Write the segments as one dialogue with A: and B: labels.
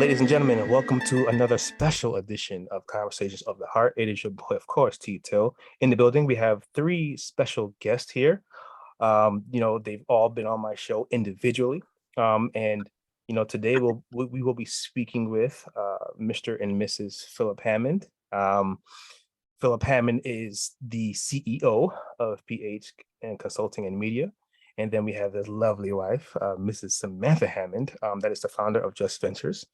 A: Ladies and gentlemen, and welcome to another special edition of Conversations of the Heart. It is your boy, of course, T Till. In the building, we have three special guests here. They've all been on my show individually. Today we will be speaking with Mr. and Mrs. Phillip Hammond. Phillip Hammond is the CEO of PH and Consulting and Media. And then we have his lovely wife, Mrs. Samantha Hammond, that is the founder of Just Ventures.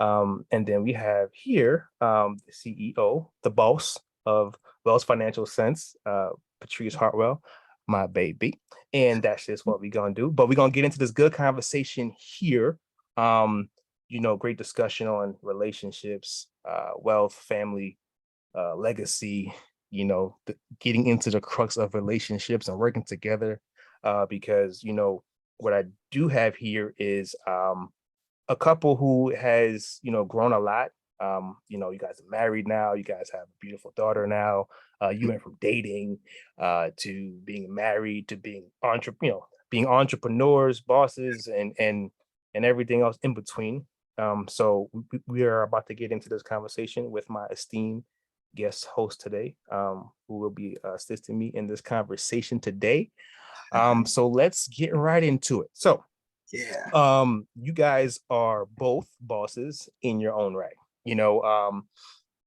A: And then we have here the CEO, the boss of Wells Financial Sense, Patrice Hartwell, my baby. And that's just what we're going to do. But we're going to get into this good conversation here. Great discussion on relationships, wealth, family, legacy, getting into the crux of relationships and working together. Because what I do have here is a couple who has grown a lot. You guys are married now. You guys have a beautiful daughter now. You went from dating to being married to being entrepreneurs, bosses, and everything else in between. So we are about to get into this conversation with my esteemed guest host today, who will be assisting me in this conversation today. So let's get right into it. So, you guys are both bosses in your own right,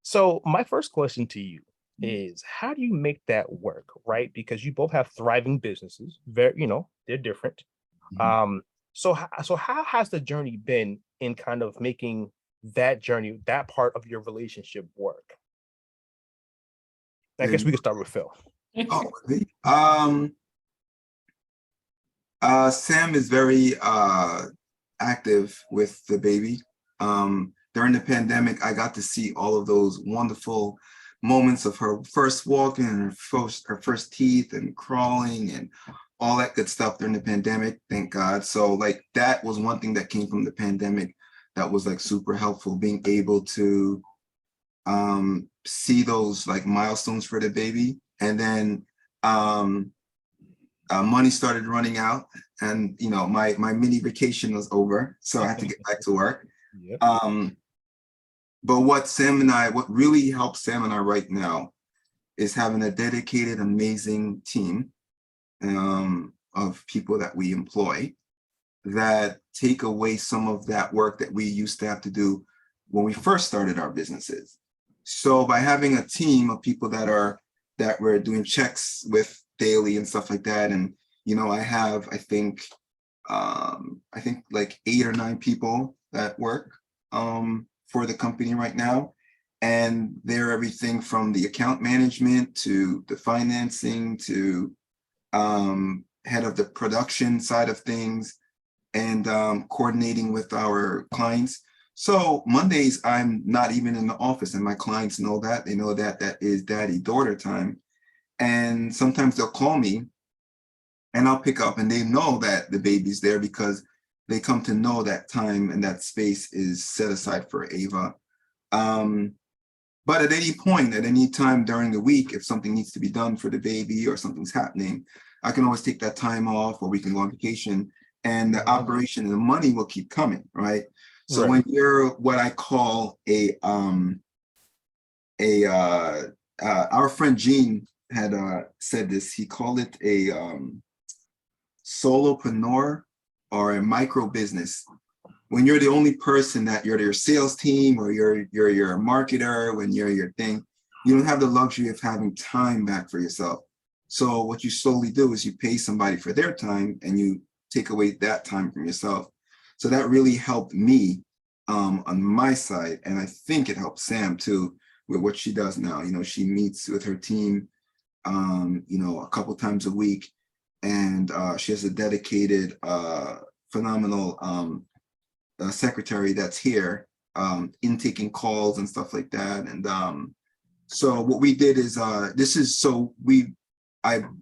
A: so my first question to you is, how do you make that work, right? Because you both have thriving businesses, very, they're different. So how has the journey been in kind of making that journey, that part of your relationship work? I guess we could start with Phil.
B: Sam is very active with the baby. During the pandemic, I got to see all of those wonderful moments of her first walking and her first teeth and crawling and all that good stuff during the pandemic, thank God. So that was one thing that came from the pandemic that was super helpful, being able to see those milestones for the baby. And then money started running out, and my mini vacation was over, so I had to get back to work. Yep. But what really helps Sam and I right now is having a dedicated, amazing team of people that we employ that take away some of that work that we used to have to do when we first started our businesses. So by having a team of people that we're doing checks with daily and stuff like that, and I have I think 8 or 9 people that work for the company right now, and they're everything from the account management to the financing to head of the production side of things, and coordinating with our clients. So Mondays I'm not even in the office, and my clients know that. They know that is daddy-daughter time. And sometimes they'll call me and I'll pick up, and they know that the baby's there because they come to know that time and that space is set aside for Ava. But at any point, at any time during the week, if something needs to be done for the baby or something's happening, I can always take that time off, or we can go on vacation, and the operation and the money will keep coming, right? So when you're what I call our friend Gene had said this, he called it a solopreneur or a micro business. When you're the only person, that you're your sales team or you're your marketer, when you're your thing, you don't have the luxury of having time back for yourself. So what you slowly do is you pay somebody for their time and you take away that time from yourself. So that really helped me on my side. And I think it helped Sam too with what she does now. She meets with her team, a couple times a week, and she has a dedicated, phenomenal secretary that's here in taking calls and stuff like that. And so what we did is I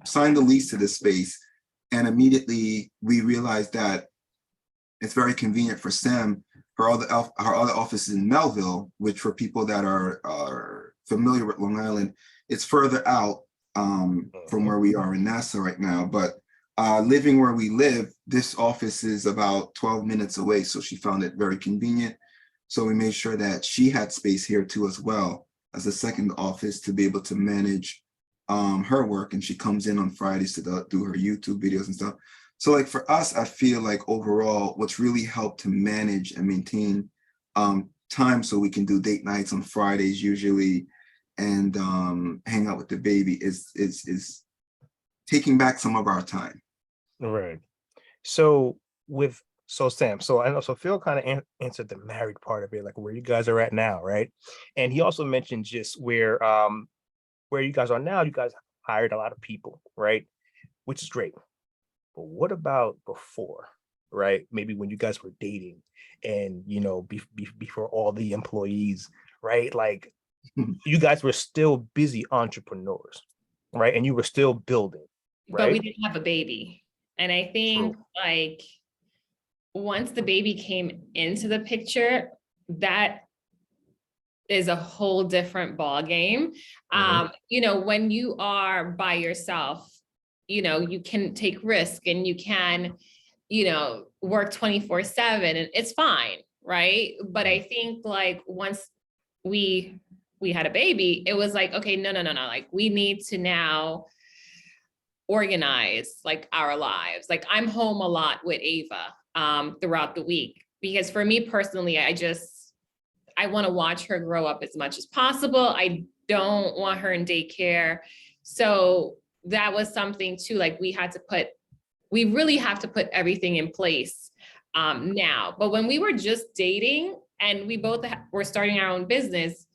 B: signed the lease to this space, and immediately we realized that it's very convenient for Sam. Her other office is in Melville, which for people that are familiar with Long Island, it's further out from where we are in Nassau right now. But living where we live, this office is about 12 minutes away. So she found it very convenient. So we made sure that she had space here too as well as a second office to be able to manage her work. And she comes in on Fridays to do her YouTube videos and stuff. So like for us, I feel like overall, what's really helped to manage and maintain time so we can do date nights on Fridays usually and hang out with the baby is taking back some of our time.
A: Right. So Sam, so I know, so Phil kind of answered the married part of it, like where you guys are at now, right? And he also mentioned just where you guys are now. You guys hired a lot of people, right? Which is great. But what about before, right? Maybe when you guys were dating and, before all the employees, right? Like you guys were still busy entrepreneurs, right? And you were still building,
C: But we
A: right?
C: didn't have a baby. And I think
A: True.
C: like once the baby came into the picture, that is a whole different ball game. When you are by yourself, you can take risk and you can, work 24/7 and it's fine. Right. But I think like once we had a baby, it was like, okay, no. Like we need to now organize like our lives. Like I'm home a lot with Ava throughout the week, because for me personally, I want to watch her grow up as much as possible. I don't want her in daycare. So that was something too, like we really have to put everything in place now. But when we were just dating and we both were starting our own business,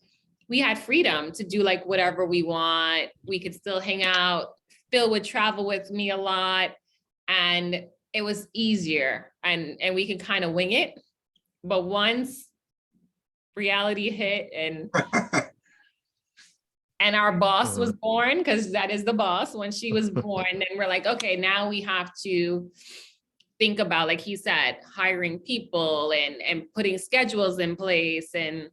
C: we had freedom to do like whatever we want. We could still hang out. Phil would travel with me a lot and it was easier and we could kind of wing it. But once reality hit and our boss was born, because that is the boss, when she was born, then we're like, okay, now we have to think about, like he said, hiring people and putting schedules in place and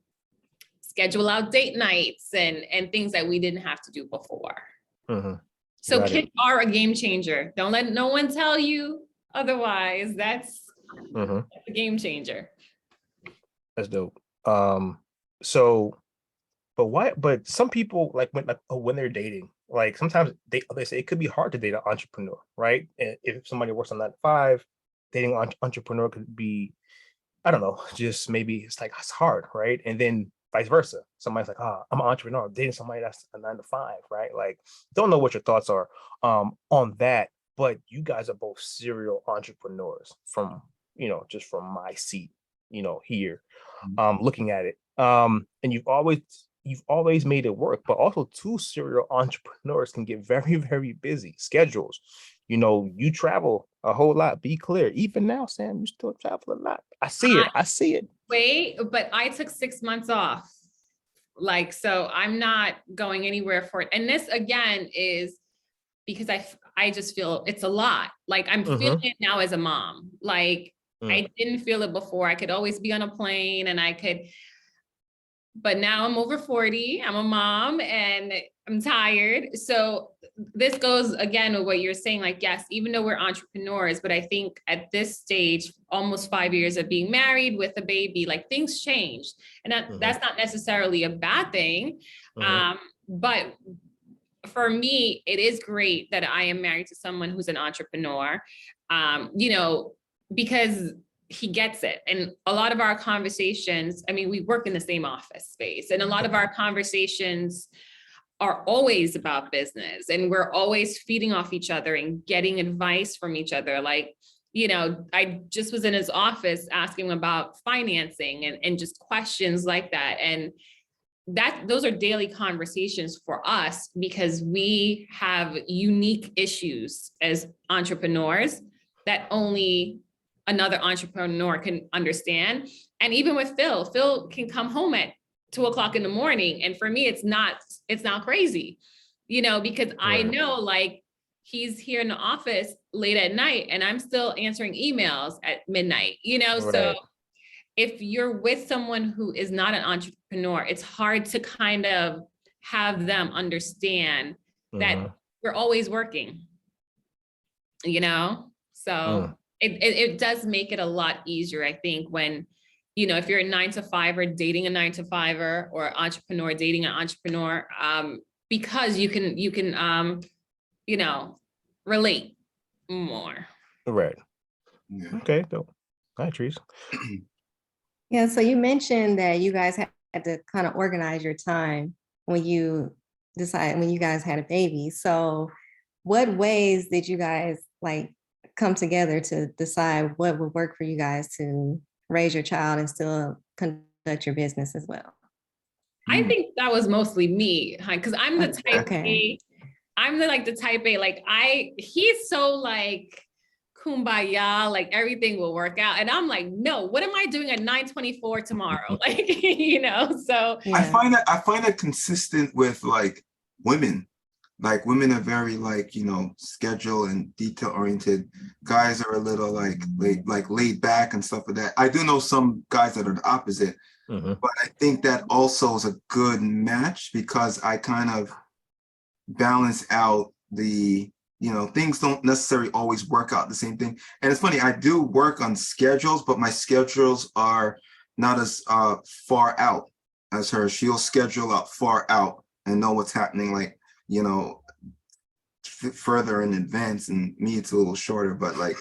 C: schedule out date nights and things that we didn't have to do before. So
A: Got
C: kids
A: it.
C: are a game changer. Don't let no one tell you otherwise. That's a game changer.
A: That's dope. But some people like when they're dating, like sometimes they say it could be hard to date an entrepreneur, right? And if somebody works on 9 to 5, dating an entrepreneur could be, I don't know, just maybe it's like it's hard, right? And then vice versa. Somebody's like, I'm an entrepreneur, I'm dating somebody that's a 9 to 5, right? Like, don't know what your thoughts are on that, but you guys are both serial entrepreneurs from, just from my seat, here, looking at it. And you've always made it work, but also two serial entrepreneurs can get very, very busy schedules. You travel a whole lot. Be clear. Even now, Sam, you still travel a lot. I see it.
C: Wait, but I took 6 months off. Like, so I'm not going anywhere for it. And this again is because I just feel it's a lot. Like I'm feeling it now as a mom. Like I didn't feel it before. I could always be on a plane and but now I'm over 40, I'm a mom and I'm tired. So this goes again with what you're saying, like, yes, even though we're entrepreneurs, but I think at this stage, almost 5 years of being married with a baby, like things changed. And that's not necessarily a bad thing. But for me, it is great that I am married to someone who's an entrepreneur, because he gets it. And a lot of our conversations, I mean, we work in the same office space, and a lot of our conversations are always about business, and we're always feeding off each other and getting advice from each other. Like, I just was in his office asking him about financing and just questions like that. And those are daily conversations for us because we have unique issues as entrepreneurs that only another entrepreneur can understand. And even with Phil can come home at 2:00 in the morning. And for me, it's not crazy, because I know like he's here in the office late at night and I'm still answering emails at midnight, so if you're with someone who is not an entrepreneur, it's hard to kind of have them understand that we're always working, so it does make it a lot easier, I think, when if you're a 9 to 5 or dating a 9 to 5 or entrepreneur dating an entrepreneur, because you can relate more.
A: Right.
B: Yeah.
A: Okay. Dope. Hi, Trees.
D: Yeah, so you mentioned that you guys had to kind of organize your time when you guys had a baby. So what ways did you guys like come together to decide what would work for you guys to raise your child and still conduct your business as well?
C: I think that was mostly me, because I'm the type
D: Okay.
C: A. I'm the type A, like he's so like kumbaya, like everything will work out. And I'm like, no, what am I doing at 9:24 tomorrow? Like, so
B: I
D: Yeah.
B: find that consistent with like women. Like women are very like, schedule and detail oriented. Guys are a little like laid back and stuff like that. I do know some guys that are the opposite,
A: Mhm.
B: but I think that also is a good match because I kind of balance out things don't necessarily always work out the same thing. And it's funny, I do work on schedules, but my schedules are not as far out as her. She'll schedule out far out and know what's happening, like, further in advance, and me, it's a little shorter, but like,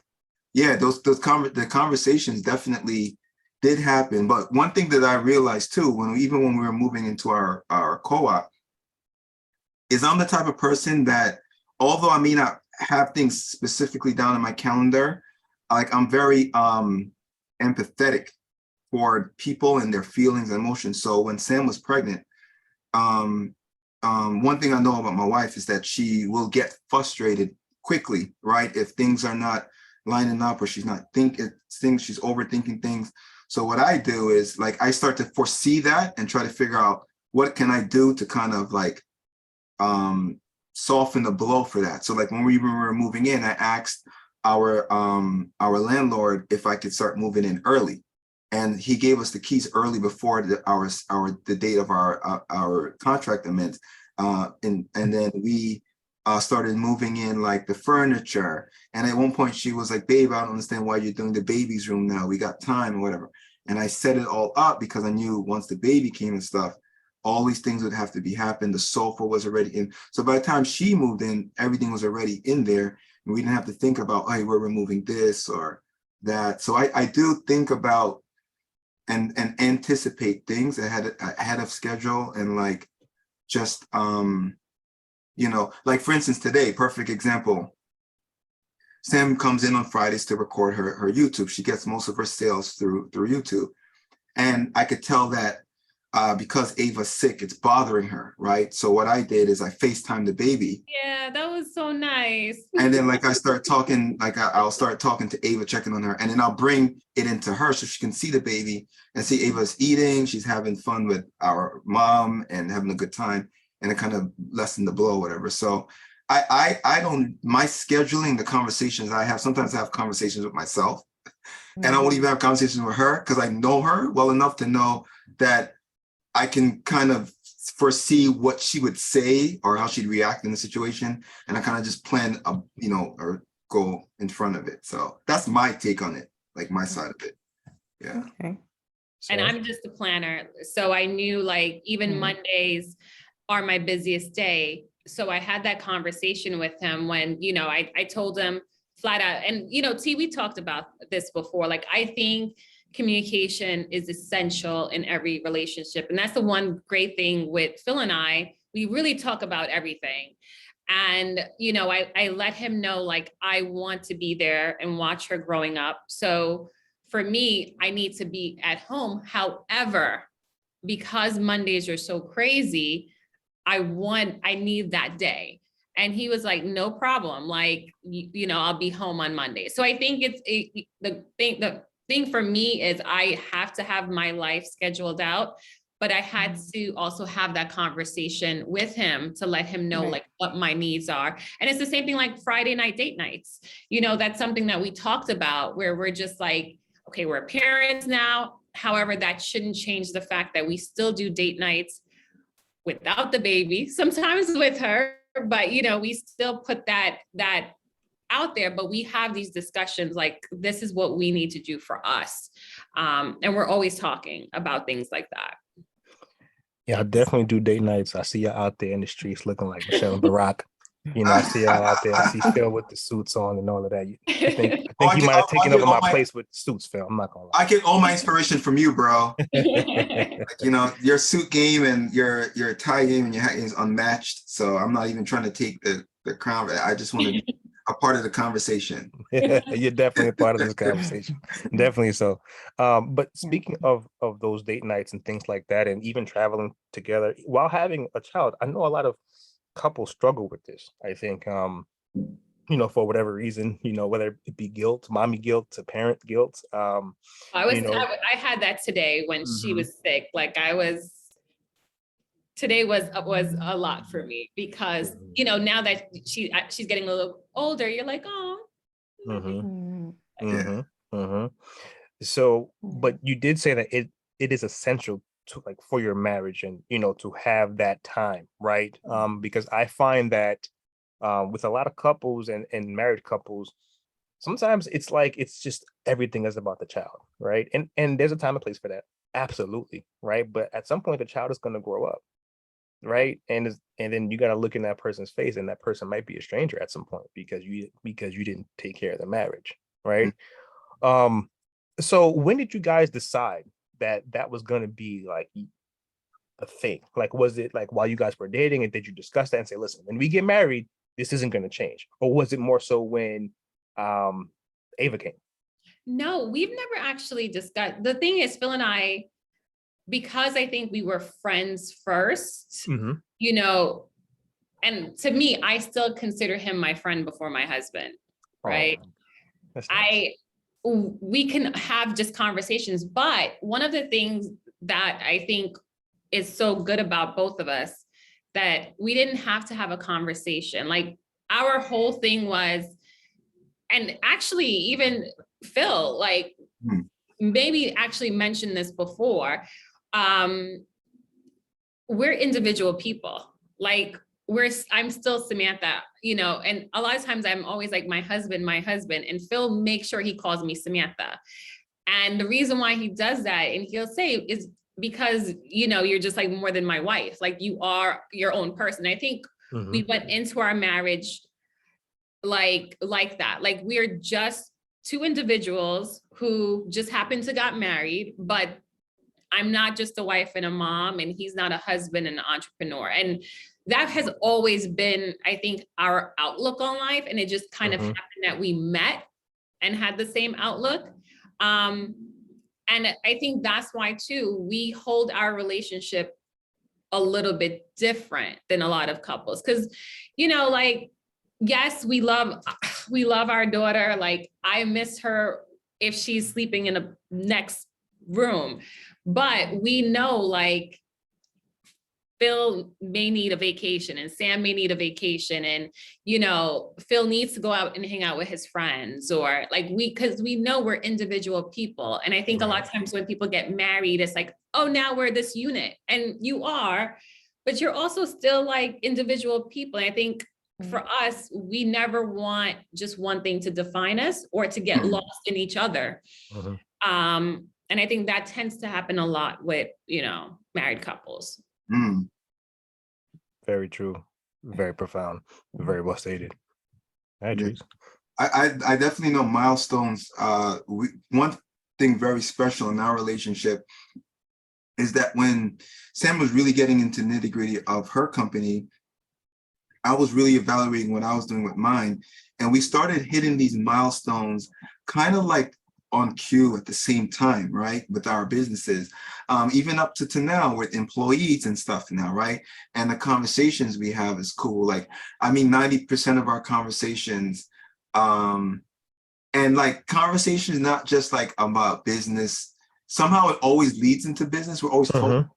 B: yeah, the conversations definitely did happen. But one thing that I realized too, when we were moving into our co-op, is I'm the type of person that, although I may not have things specifically down in my calendar, like I'm very empathetic for people and their feelings and emotions. So when Sam was pregnant, one thing I know about my wife is that she will get frustrated quickly, right? If things are not lining up or she's not thinking things, she's overthinking things. So what I do is like, I start to foresee that and try to figure out what can I do to kind of like soften the blow for that. So like when we were moving in, I asked our landlord if I could start moving in early, and he gave us the keys early before the date of our contract ends. And then we started moving in like the furniture. And at one point she was like, "Babe, I don't understand why you're doing the baby's room now. We got time," or whatever. And I set it all up because I knew once the baby came and stuff, all these things would have to be happened. The sofa was already in. So by the time she moved in, everything was already in there. And we didn't have to think about, hey, we're removing this or that. So I do think about and anticipate things ahead of schedule, and like just like for instance today, perfect example. Sam comes in on Fridays to record her YouTube. She gets most of her sales through YouTube. And I could tell that because Ava's sick, it's bothering her, right? So what I did is I FaceTimed the baby.
C: yeah, that was so nice.
B: And then like I start talking, like I'll start talking to Ava, checking on her, and then I'll bring it into her so she can see the baby and see Ava's eating, she's having fun with our mom and having a good time, and it kind of lessen the blow, whatever. So I don't, my scheduling, the conversations I have, sometimes I have conversations with myself, and I won't even have conversations with her because I know her well enough to know that I can kind of foresee what she would say or how she'd react in the situation. And I kind of just plan, or go in front of it. So that's my take on it, like my side of it. Yeah.
D: Okay.
C: And I'm just a planner. So I knew like even Mondays are my busiest day. So I had that conversation with him when, I told him flat out, and, T, we talked about this before. Like, I think communication is essential in every relationship. And that's the one great thing with Phil and I, we really talk about everything. And, I let him know, like, I want to be there and watch her growing up. So for me, I need to be at home. However, because Mondays are so crazy, I need that day. And he was like, no problem. Like, I'll be home on Monday. So I think the thing for me is I have to have my life scheduled out, but I had to also have that conversation with him to let him know like what my needs are. And it's the same thing like Friday night date nights. That's something that we talked about where we're just like, okay, we're parents now. However, that shouldn't change the fact that we still do date nights without the baby, sometimes with her, but we still put that out there, but we have these discussions like, this is what we need to do for us. And we're always talking about things like that.
A: Yeah, I definitely do date nights. I see you out there in the streets looking like Michelle and Barack. You know, I see y'all out there. I see Phil with the suits on and all of that. I think you might have taken over my place with suits, Phil. I'm not gonna lie.
B: I get all my inspiration from you, bro. Like, you know, your suit game and your tie game and your hat game is unmatched. So I'm not even trying to take the crown. I just want to be a part of the conversation.
A: You're definitely a part of this conversation. Definitely so. But speaking of those date nights and things like that, and even traveling together while having a child, I know a lot of couples struggle with this. I think you know, for whatever reason, you know, whether it be guilt, mommy guilt to parent guilt.
C: I had that today when she was sick. Like today was a lot for me because, you know, now that she's getting a little older, you're like, oh.
A: So, but you did say that it is essential to, like, for your marriage and, you know, to have that time, right? Because I find that with a lot of couples and married couples, sometimes it's like it's just everything is about the child, right? And there's a time and place for that, absolutely, right? But at some point, the child is going to grow up, right? And then you got to look in that person's face, and that person might be a stranger at some point because you didn't take care of the marriage, right? So when did you guys decide that was going to be like a thing? Like, was it like while you guys were dating, and did you discuss that and say, listen, when we get married, this isn't going to change? Or was it more so when Ava came?
C: No, we've never actually discussed. The thing is, Phil and I, because I think we were friends first, you know, and to me, I still consider him my friend before my husband, right?
A: That's nice.
C: We can have just conversations, but one of the things that I think is so good about both of us, that we didn't have to have a conversation. Like, our whole thing was, and actually even Phil, like, maybe actually mentioned this before, we're individual people. Like, I'm still Samantha, you know, and a lot of times I'm always like, my husband, and Phil makes sure he calls me Samantha. And the reason why he does that, and he'll say, is because, you know, you're just like more than my wife, like you are your own person. I think we went into our marriage like that, like we're just two individuals who just happened to got married, but I'm not just a wife and a mom, and he's not a husband and an entrepreneur. And that has always been, I think, our outlook on life. And it just kind of happened that we met and had the same outlook. And I think that's why too, we hold our relationship a little bit different than a lot of couples. Cause, you know, like, yes, we love our daughter. Like, I miss her if she's sleeping in the next room, but we know, like, Phil may need a vacation and Sam may need a vacation, and, you know, Phil needs to go out and hang out with his friends, or like, because we know we're individual people. And I think a lot of times when people get married, it's like, oh, now we're this unit, and you are, but you're also still like individual people. And I think for us, we never want just one thing to define us or to get lost in each other. And I think that tends to happen a lot with, you know, married couples.
A: Very true. Very profound. Very well stated. Hi, Trace.
B: I definitely know milestones. One thing very special in our relationship is that when Sam was really getting into nitty-gritty of her company, I was really evaluating what I was doing with mine. And we started hitting these milestones kind of like on cue at the same time, right? With our businesses, even up to now with employees and stuff now, right? And the conversations we have is cool. Like, I mean, 90% of our conversations, and like conversations, not just like about business, somehow it always leads into business. We're always talking.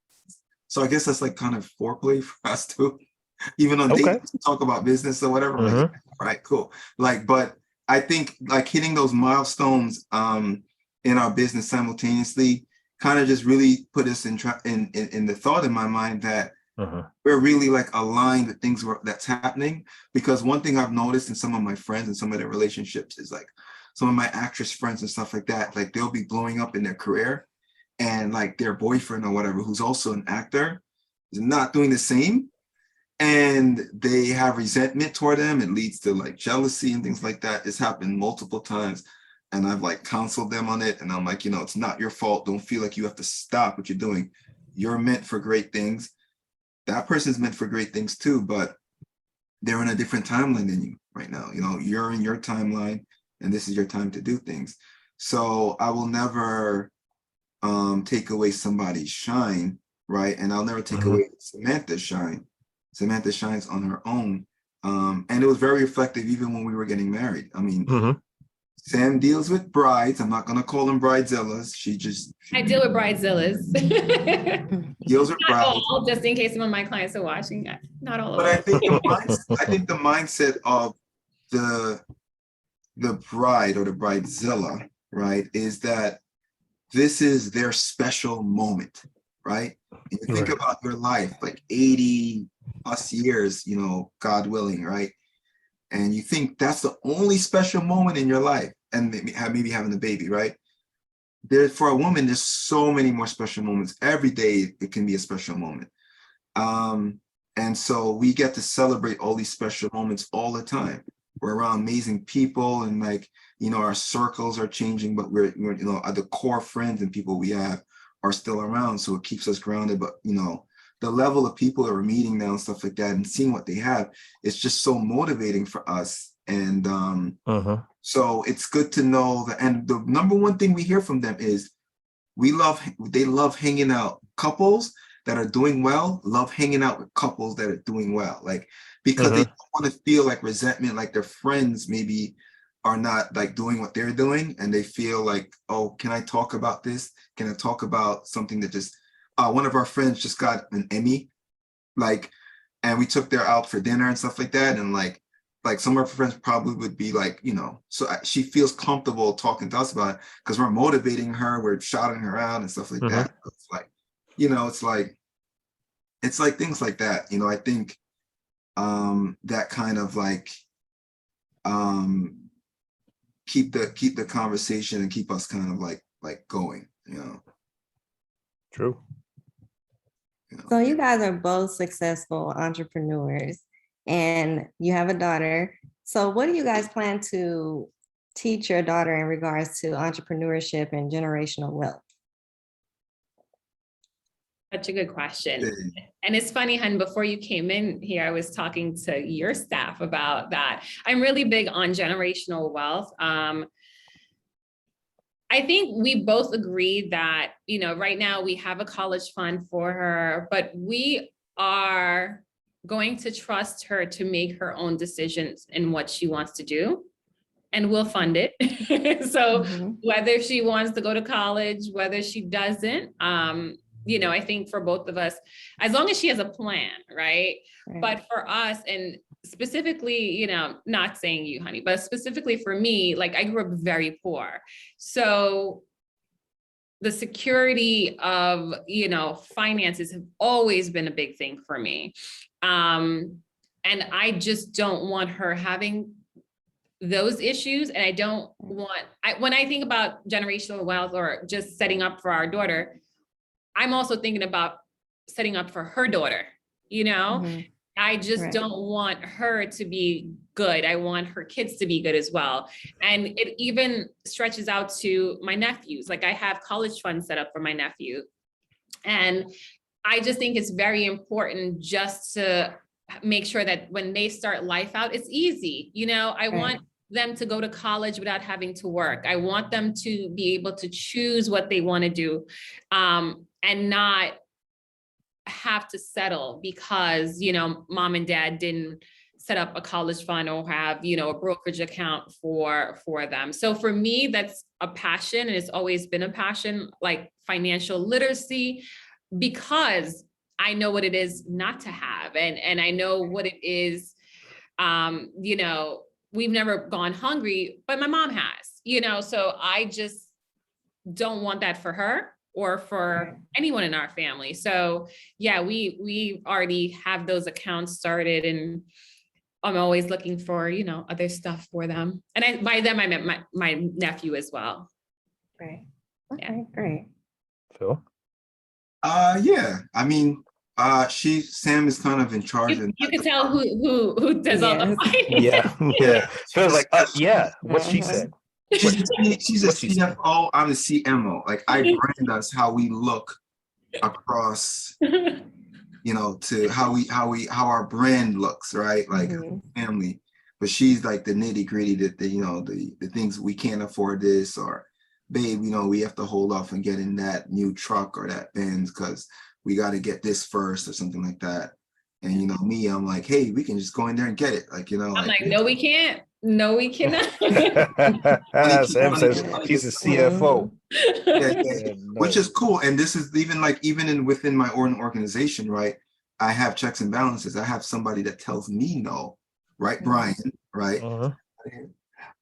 B: So I guess that's like kind of foreplay for us too. Even on dates, we talk about business or whatever. Like, all right, cool. Like, but I think like hitting those milestones in our business simultaneously kind of just really put us in the thought in my mind that we're really like aligned with things that's happening. Because one thing I've noticed in some of my friends and some of their relationships is like some of my actress friends and stuff like that, like they'll be blowing up in their career, and like their boyfriend or whatever, who's also an actor, is not doing the same. And they have resentment toward them. It leads to like jealousy and things like that. It's happened multiple times. And I've like counseled them on it. And I'm like, it's not your fault. Don't feel like you have to stop what you're doing. You're meant for great things. That person's meant for great things too, but they're in a different timeline than you right now. You're in your timeline and this is your time to do things. So I will never take away somebody's shine, right? And I'll never take away Samantha's shine. Samantha shines on her own. And it was very reflective even when we were getting married. I mean, Sam deals with brides. I'm not going to call them bridezillas.
C: I deal with bridezillas.
B: Deals with
C: Not
B: brides.
C: all, just in case some of my clients are watching. Not all of
B: But I
C: them.
B: think the mindset of the bride or the bridezilla, right, is that this is their special moment, right? And you think about your life, like 80 plus years, God willing, right? And you think that's the only special moment in your life, and maybe having a baby, right? For a woman, there's so many more special moments. Every day it can be a special moment. And so we get to celebrate all these special moments all the time. We're around amazing people, and like, our circles are changing, but we're the core friends and people we have are still around. So it keeps us grounded. But, the level of people that we're meeting now and stuff like that and seeing what they have, it's just so motivating for us. And so it's good to know that. And the number one thing we hear from them is they love hanging out. Couples that are doing well love hanging out with couples that are doing well, like, because they don't want to feel like resentment, like their friends maybe are not like doing what they're doing, and they feel like, oh, can I talk about this? Can I talk about something that just one of our friends just got an Emmy, like, and we took her out for dinner and stuff like that, and like some of our friends probably would be like, so she feels comfortable talking to us about it because we're motivating her, we're shouting her out and stuff like that. It's like, it's like things like that. I think that kind of like keep the conversation and keep us kind of like going.
A: True.
D: So you guys are both successful entrepreneurs and you have a daughter. So what do you guys plan to teach your daughter in regards to entrepreneurship and generational wealth?
C: Such a good question. And it's funny, hun, before you came in here, I was talking to your staff about that. I'm really big on generational wealth. I think we both agree that, right now we have a college fund for her, but we are going to trust her to make her own decisions in what she wants to do, and we'll fund it. So whether she wants to go to college, whether she doesn't, I think for both of us, as long as she has a plan, right? But for us, and specifically, not saying you, honey, but specifically for me, like I grew up very poor. So the security of, finances have always been a big thing for me. And I just don't want her having those issues. And I don't want, when I think about generational wealth or just setting up for our daughter, I'm also thinking about setting up for her daughter, I just don't want her to be good. I want her kids to be good as well. And it even stretches out to my nephews. Like I have college funds set up for my nephew. And I just think it's very important just to make sure that when they start life out, it's easy. I want them to go to college without having to work. I want them to be able to choose what they want to do, and not have to settle because, mom and dad didn't set up a college fund or have, a brokerage account for them. So for me, that's a passion, and it's always been a passion, like financial literacy, because I know what it is not to have. And I know what it is, we've never gone hungry, but my mom has, so I just don't want that for her. or for anyone in our family. So yeah, we already have those accounts started, and I'm always looking for, other stuff for them. And by them, I meant my nephew as well.
D: Great.
C: Yeah.
D: Okay, great.
A: Phil?
B: Yeah, I mean, Sam is kind of in charge of
C: You can tell who does all the
A: Yeah,
C: fighting.
A: yeah. Phil's like, yeah, what she
D: Mhm.
A: said.
B: she's a
A: What she said.
B: CFO, I'm the CMO. Like I brand us how we look across, to how our brand looks, right? Like
D: Mhm.
B: family. But she's like the nitty gritty, that the things we can't afford this, or babe, we have to hold off and getting that new truck or that Benz because we got to get this first or something like that. And me, I'm like, hey, we can just go in there and get it. Like,
C: I'm like, no, we can't. No, we cannot.
A: Sam says she's a CFO.
B: yeah,
A: Yeah,
B: which
A: no.
B: is cool. And this is even within my own organization, right? I have checks and balances. I have somebody that tells me no, right? Brian, right?
A: Mhm.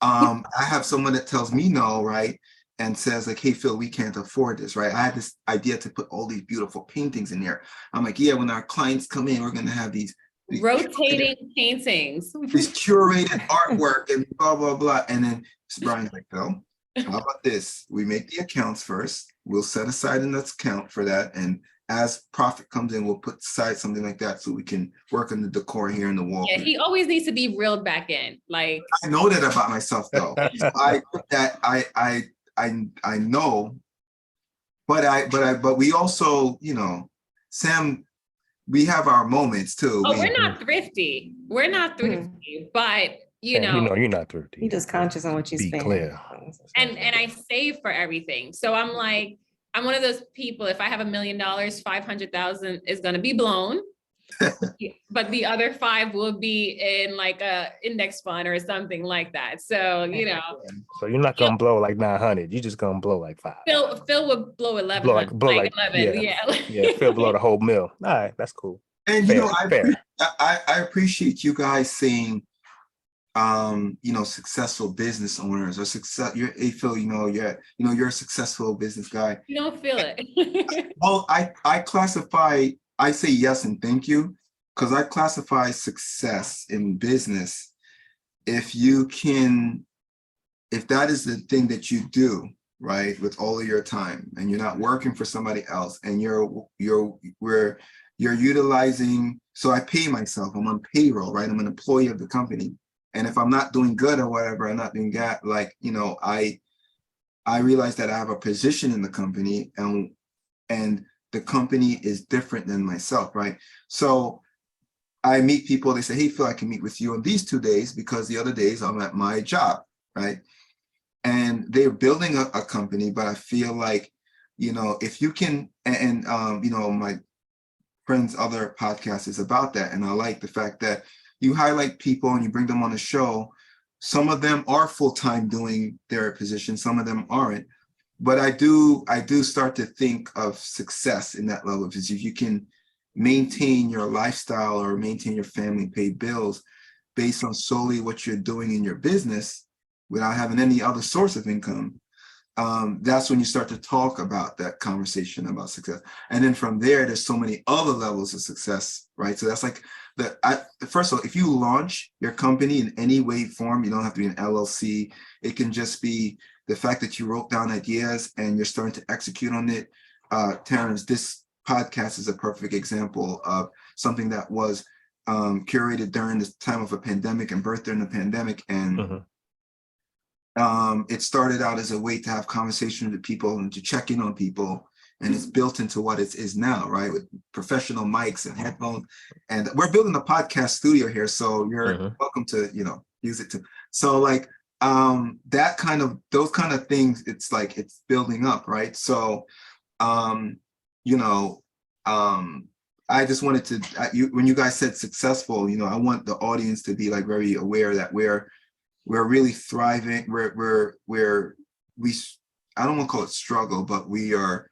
B: I have someone that tells me no, right? And says like, hey, Phil, we can't afford this, right? I had this idea to put all these beautiful paintings in there. I'm like, yeah, when our clients come in, we're going to have these
C: Rotating paintings.
B: this curated artwork and blah, blah, blah. And then Brian's like, Phil, how about this? We make the accounts first. We'll set aside an account for that. And as profit comes in, we'll put aside something like that so we can work on the decor here in the wall.
C: Yeah, he always needs to be reeled back in. Like,
B: I know that about myself though. I know, but we also, Sam, we have our moments too.
C: oh, we're not thrifty. We're not thrifty, but
A: Sam, you're not thrifty.
D: You just conscious on what you
A: Be
D: spend.
A: clear.
C: and I save for everything. So I'm like, I'm one of those people, if I have $1 million, 500,000 is gonna be blown. But the other 5 will be in like a index fund or something like that. So,
A: So you're not gonna blow like 900. You're just gonna blow like 5.
C: Phil would blow 11.
A: Blow like
C: 11.
A: Yeah, Phil blow the whole mill. All right, that's cool.
B: And
A: fair, fair.
B: I appreciate you guys saying, successful business owners or success. Hey Phil, you're a successful business guy.
C: You don't feel it.
B: Well, I say yes and thank you, because I classify success in business if that is the thing that you do, right, with all of your time, and you're not working for somebody else, and you're utilizing. So I pay myself. I'm on payroll, right? I'm an employee of the company, and if I'm not doing good or whatever, I'm not doing that. Like, I realize that I have a position in the company, and the company is different than myself, right? So I meet people, they say, hey, Phil, I can meet with you on these 2 days because the other days I'm at my job, right? And they're building a company, but I feel like, if you can, and my friend's other podcast is about that. And I like the fact that you highlight people and you bring them on the show. Some of them are full-time doing their position, some of them aren't. But I do start to think of success in that level, because if you can maintain your lifestyle or maintain your family, pay bills based on solely what you're doing in your business without having any other source of income, that's when you start to talk about that conversation about success. And then from there, there's so many other levels of success, right? So that's like first of all, if you launch your company in any way, form, you don't have to be an LLC. It can just be the fact that you wrote down ideas and you're starting to execute on it. Terrence, this podcast is a perfect example of something that was curated during this time of a pandemic and birthed during the pandemic. And it started out as a way to have conversation with people and to check in on people. And it's built into what it is now, right? With professional mics and headphones. And we're building a podcast studio here. So you're welcome to, use it too. So like, those kind of things, it's like, it's building up, right? So, I just wanted to, when you guys said successful, I want the audience to be like very aware that we're really thriving. I don't want to call it struggle, but we are,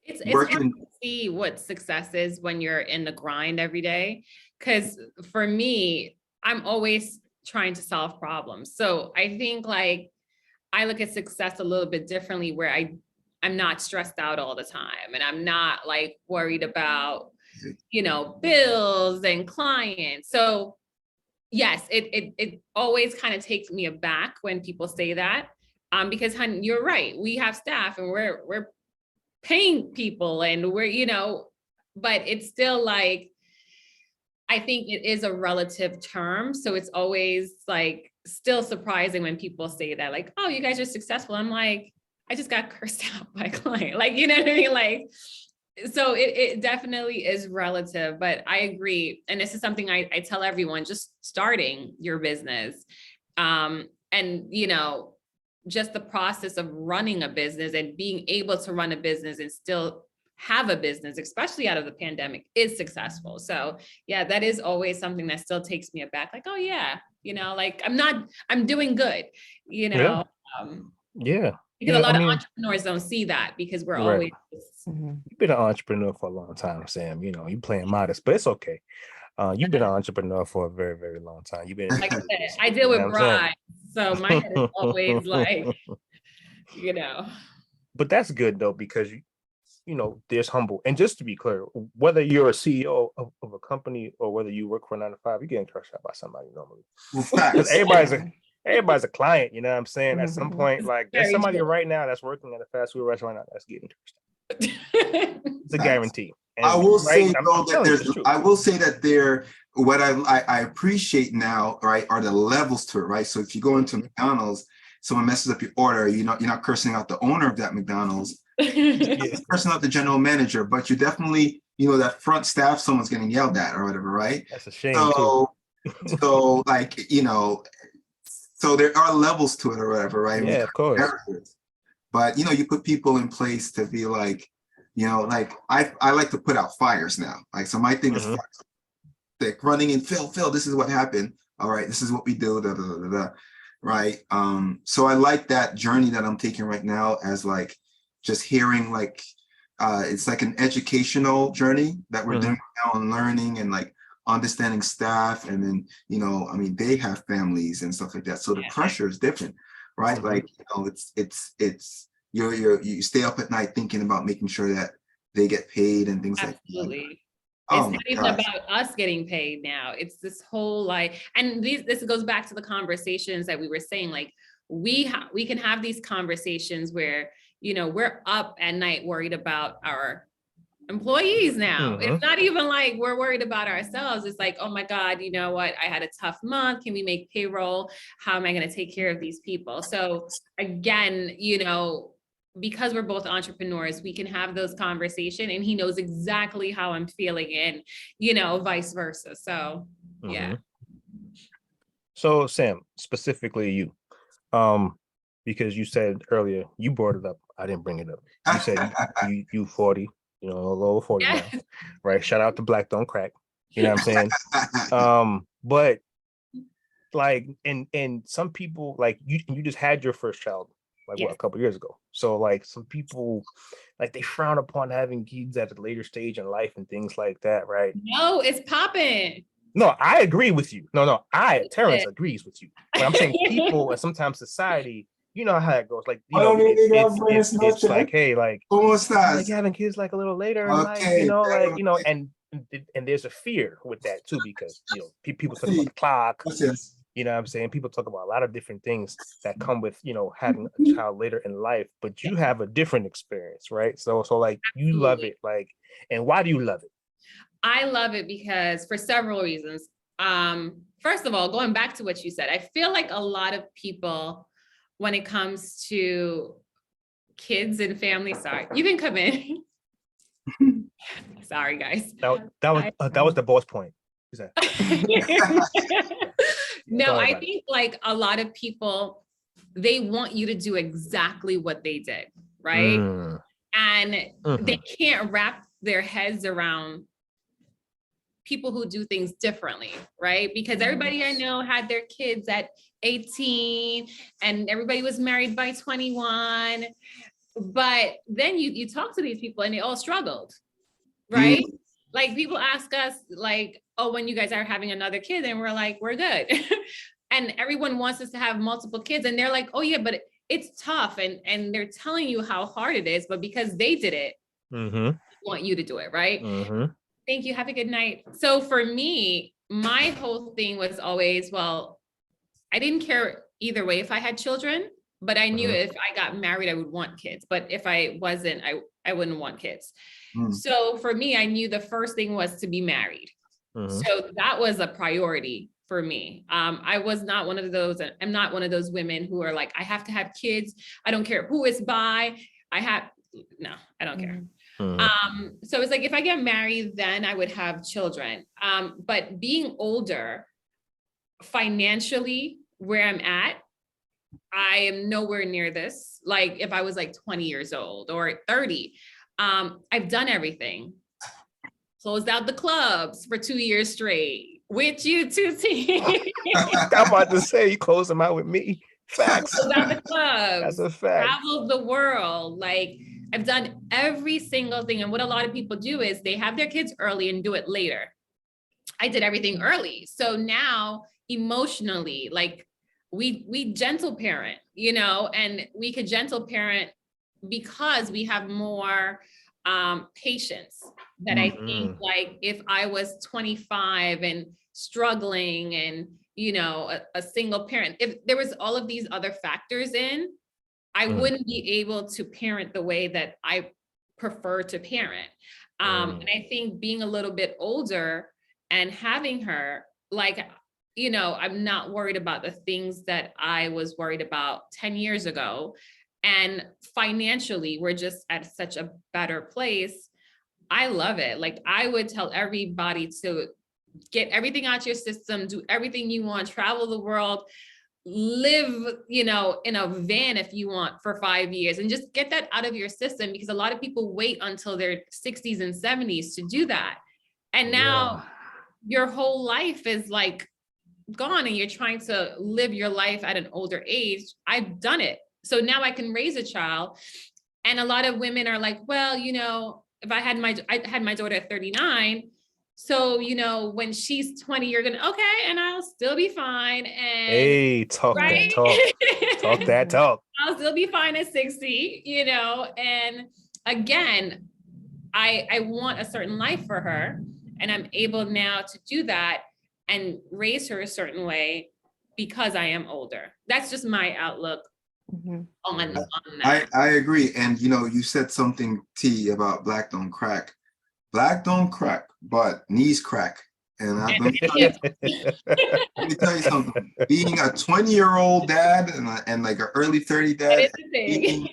C: it's hard to see what success is when you're in the grind every day. Because for me, I'm always trying to solve problems. So I think like I look at success a little bit differently, where I'm not stressed out all the time, and I'm not like worried about, bills and clients. So yes, it always kind of takes me aback when people say that, because honey, you're right. We have staff and we're paying people, and but it's still like, I think it is a relative term. So it's always like still surprising when people say that, like, oh, you guys are successful. I'm like, I just got cursed out by a client. Like, you know what I mean? Like, so it definitely is relative, but I agree. And this is something I tell everyone just starting your business. And, just the process of running a business and being able to run a business and still have a business, especially out of the pandemic, is successful. So yeah, that is always something that still takes me aback. Like, oh yeah, like I'm doing good,
A: Yeah.
C: um,
A: Yeah.
C: because
A: Yeah.
C: a lot
A: I
C: of
A: mean,
C: entrepreneurs don't see that because we're
A: right.
C: always,
D: Mhm.
A: You've been an entrepreneur for a long time, Sam. You playing modest, but it's okay. You've been an entrepreneur for a very, very long time. You've been in
C: like I
A: this
C: said,
A: business,
C: I
A: you
C: deal
A: know
C: with
A: what I'm saying?
C: brides, so my head is always like, you know.
A: But that's good though, because there's humble. And just to be clear, whether you're a CEO of a company or whether you work for a 9 to 5, you're getting cursed out by somebody normally. Because
B: Facts.
A: everybody's a client, you know what I'm saying? At some
D: Mhm.
A: point, like there's
C: Very
A: somebody
C: true.
A: right now that's working at a fast food restaurant that's getting cursed out. It's a
B: Facts.
A: guarantee.
B: I
A: And
B: will
A: right,
B: say though
A: I'm
B: that
A: telling you, it's true.
B: I will say that what I appreciate now, right, are the levels to it, right? So if you go into McDonald's, someone messes up your order, you're not cursing out the owner of that McDonald's,
A: Yeah,
B: cursing out the general manager, but you definitely, that front staff, someone's getting yelled at or whatever, right?
A: that's a shame too.
B: So, so like, so there are levels to it or whatever, right? And we
A: Yeah, of course.
B: but you put people in place to be like, like I like to put out fires now. Like, so my thing is
A: Mhm.
B: like running in, Phil, this is what happened. All right, this is what we do, da, da, da, da, da. Right. So I like that journey that I'm taking right now as like just hearing like it's like an educational journey that we're doing now and learning and like understanding staff. And then, I mean, they have families and stuff like that. So the
C: Yeah.
B: pressure is different, right?
A: Mhm.
B: Like, it's you stay up at night thinking about making sure that they get paid and things like that.
C: Absolutely.
B: Oh
C: It's
B: my
C: not even
B: gosh.
C: about us getting paid now. It's this whole like, and this goes back to the conversations that we were saying, like we can have these conversations where, we're up at night worried about our employees now. It's not even like we're worried about ourselves. It's like, oh my God, you know what? I had a tough month. Can we make payroll? How am I going to take care of these people? So again, because we're both entrepreneurs, we can have those conversations and he knows exactly how I'm feeling and, vice versa. So yeah.
A: Mhm. So Sam, specifically you, because you said earlier, you brought it up. I didn't bring it up. You said you 40, a little over 40 now,
C: Yeah.
A: right? Shout out to Black Don't Crack. You know what I'm saying? But like, and some people like you just had your first child like
C: Yes.
A: a couple years ago. So like some people like they frown upon having kids at a later stage in life and things like that, right?
C: No, it's popping.
A: No, I agree with you. No, Terrence agrees with you. But I'm saying people and sometimes society, you know how it goes. Like, it's like, hey, like,
B: ¿Cómo
A: I
B: estás?
A: like having kids like a little later in life,
B: Okay,
A: and there's a fear with that too, because people talk about the clock,
B: gracias.
A: you know what I'm saying? People talk about a lot of different things that come with, having a child later in life, but you have a different experience, right? So like you love
C: Absolutely.
A: it, like, and why do you love it?
C: I love it because for several reasons. First of all, going back to what you said, I feel like a lot of people, when it comes to kids and family, sorry, you can come in. Sorry, guys.
A: That was the boss point.
C: No, I think like a lot of people, they want you to do exactly what they did, right? And they can't wrap their heads around people who do things differently, right? Because everybody I know had their kids at 18 and everybody was married by 21. But then you talk to these people and they all struggled, right? Like people ask us like, oh, when you guys are having another kid, and we're like, we're good. And everyone wants us to have multiple kids. And they're like, oh yeah, but it's tough, and they're telling you how hard it is, but because they did it,
A: Mm-hmm.
C: want you to do it, right?
A: Mm-hmm.
C: Thank you. Have a good night. So for me, my whole thing was always, well, I didn't care either way if I had children, but I knew if I got married, I would want kids. But if I wasn't, I wouldn't want kids.
B: Mm.
C: So for me, I knew the first thing was to be married.
A: Mm-hmm.
C: So that was a priority for me. I was not one of those, I'm not one of those women who are like, I have to have kids. I don't care who it's by. No, I don't care. So it's like, if I get married, then I would have children. But being older, financially, where I'm at, I am nowhere near this. Like if I was like 20 years old or 30, I've done everything. Closed out the clubs for 2 years straight with you, Tuti.
A: I'm about to say, you close them out with me. Facts.
C: Closed out the clubs.
A: That's a fact.
C: Traveled the world. Like I've done every single thing. And what a lot of people do is they have their kids early and do it later. I did everything early. So now emotionally, like we gentle parent, you know, and we could gentle parent because we have more patience that I think, like if I was 25 and struggling and, you know, a single parent, if there was all of these other factors in, I wouldn't be able to parent the way that I prefer to parent. And I think being a little bit older and having her, like, you know, I'm not worried about the things that I was worried about 10 years ago. And financially, we're just at such a better place. I love it. Like I would tell everybody to get everything out your system, do everything you want, travel the world, live, you know, in a van if you want for 5 years, and just get that out of your system, because a lot of people wait until their 60s and 70s to do that. And now your whole life is like gone and you're trying to live your life at an older age. I've done it. So now I can raise a child. And a lot of women are like, well, you know, if I had my daughter at 39. So, you know, when she's 20, you're gonna, okay, and I'll still be fine. And
A: hey, talk
C: right?
A: that talk. Talk that talk.
C: I'll still be fine at 60, you know. And again, I want a certain life for her, and I'm able now to do that and raise her a certain way because I am older. That's just my outlook on that.
B: I agree. And you know, you said something, T, about black don't crack. Black don't crack, but knees crack. And let me tell you something. Being a 20-year-old dad and like an early 30 dad, being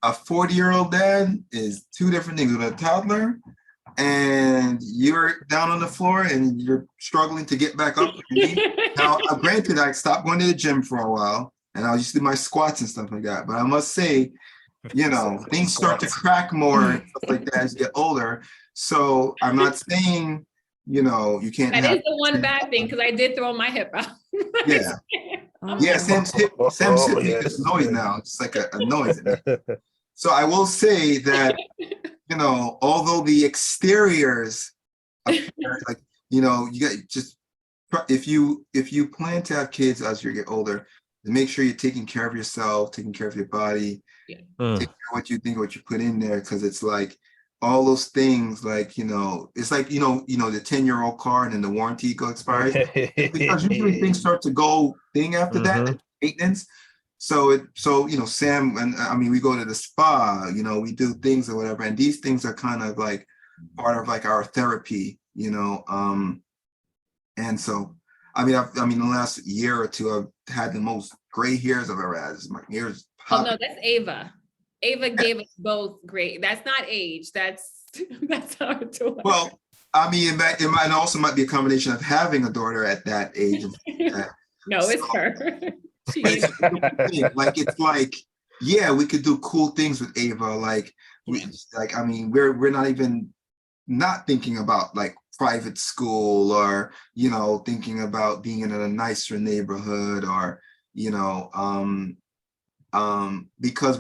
B: a 40-year-old dad is two different things. With a toddler, and you're down on the floor and you're struggling to get back up. Now, granted, I stopped going to the gym for a while, and I used to do my squats and stuff like that. But I must say, you know, things start to crack more and stuff like that as you get older. So I'm not saying, you know, you can't.
C: That is the one bad thing, because I did throw my hip out.
B: Yeah. Yeah, Sam's hip makes noise now. It's like a noise. So I will say that, you know, although the exteriors appear, like, you know, you got just, if you plan to have kids as you get older, make sure you're taking care of yourself, taking care of your body, take care of what you think, what you put in there, because it's like all those things, like, you know, it's like, you know, the 10-year-old car and then the warranty expires, because usually things start to go after that, like maintenance. So you know, Sam and I mean, we go to the spa, you know, we do things or whatever, and these things are kind of like part of like our therapy, you know. And so I mean, the last year or two, I've had the most gray hairs I've ever had. My hair's popping.
C: Oh no, that's Ava. Ava gave us both gray. That's not age. That's how it's doing.
B: Well, I mean, it might also be a combination of having a daughter at that age.
C: No, it's her.
B: It's like, yeah, we could do cool things with Ava. Like, I mean, we're not even not thinking about like private school, or, you know, thinking about being in a nicer neighborhood, or, you know, because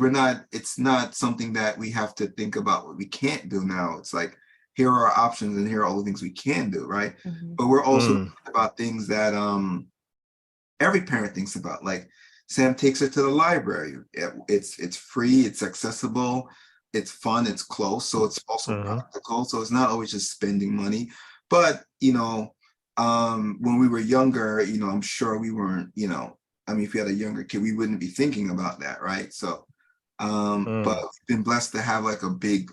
B: it's not something that we have to think about what we can't do now. It's like, here are our options and here are all the things we can do, right? But we're also thinking about things that every parent thinks about, like Sam takes her to the library. It's free, it's accessible, it's fun, it's close, so it's also practical. So it's not always just spending money. But when we were younger, I'm sure we weren't, I mean, if we had a younger kid, we wouldn't be thinking about that, right? So, but we've been blessed to have like a big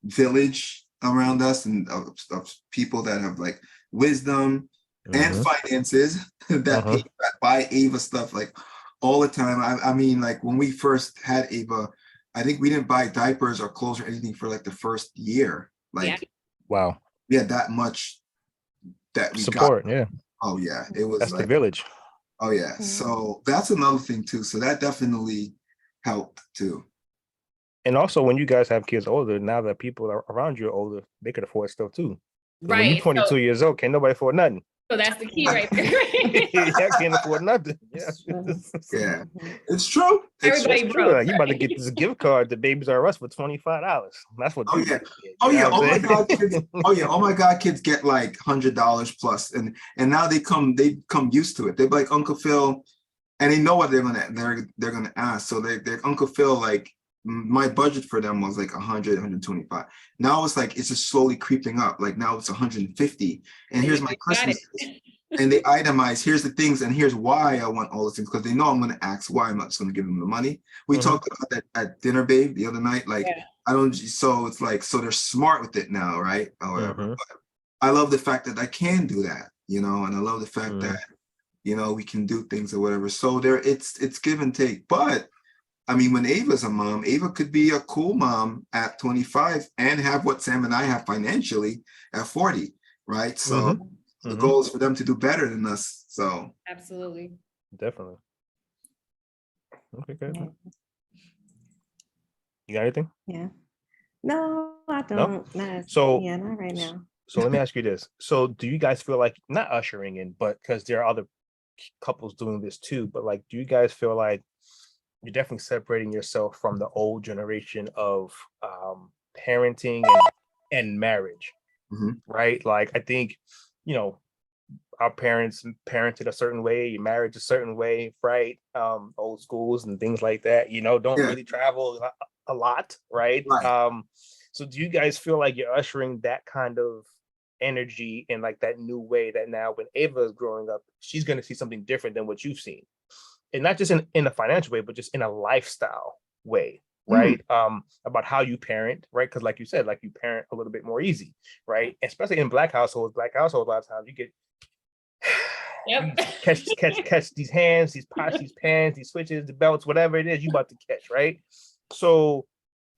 B: village around us and of people that have like wisdom and finances that buy Ava stuff like all the time. I mean, like when we first had Ava, I think we didn't buy diapers or clothes or anything for like the first year. Like,
A: wow,
B: we had that much that we
A: support.
B: got.
A: Yeah,
B: Oh yeah, it was
A: that's
B: like
A: the village.
B: oh yeah. So that's another thing too. So that definitely helped too.
A: And also, when you guys have kids older, now that people are around you are older, they could afford stuff too. When you're
C: Right.
A: 22 years old, can't nobody afford nothing.
C: So that's the key right there.
A: Yeah, can't afford nothing. Yeah,
B: Yeah, it's true. It's
C: Everybody
B: true.
C: broke.
A: like, you about to get this gift card to Babies R Us for $25. That's what.
B: Oh yeah.
A: Get,
B: Oh yeah.
A: what
B: Oh
A: I'm
B: my
A: saying?
B: God, kids. Oh yeah. Oh my God, kids get like $100 plus, and now they come used to it. They're like Uncle Phil, and they know what they're gonna ask. So their Uncle Phil, like my budget for them was like 100, 125. Now it's like it's just slowly creeping up. Like now it's 150. And here's my Christmas. And they itemize, here's the things, and here's why I want all those things, because they know I'm going to ask why. I'm not just going to give them the money. We talked about that at dinner, babe, the other night. Like, I don't, so it's like, so they're smart with it now, right? Or whatever. But I love the fact that I can do that, and I love the fact that, we can do things or whatever. So it's give and take. But I mean, when Ava's a mom, Ava could be a cool mom at 25 and have what Sam and I have financially at 40, right? So the goal is for them to do better than us. So
C: absolutely,
A: definitely. Okay, good. You got anything?
D: Yeah. No, I
A: No?
D: don't.
A: So
D: not right now.
A: So let me ask you this. So do you guys feel like, not ushering in, but because there are other couples doing this too, but like, do you guys feel like you're definitely separating yourself from the old generation of parenting and marriage, right? Like, I think, our parents parented a certain way, you married a certain way, right? Old schools and things like that, don't really travel a lot, right? So do you guys feel like you're ushering that kind of energy in like that new way that now when Ava is growing up, she's going to see something different than what you've seen? And not just in a financial way, but just in a lifestyle way, right? About how you parent, right? Because like you said, like you parent a little bit more easy, right? Especially in black households, a lot of times you get catch these hands, these pots, these pans, these switches, the belts, whatever it is you about to catch, right? So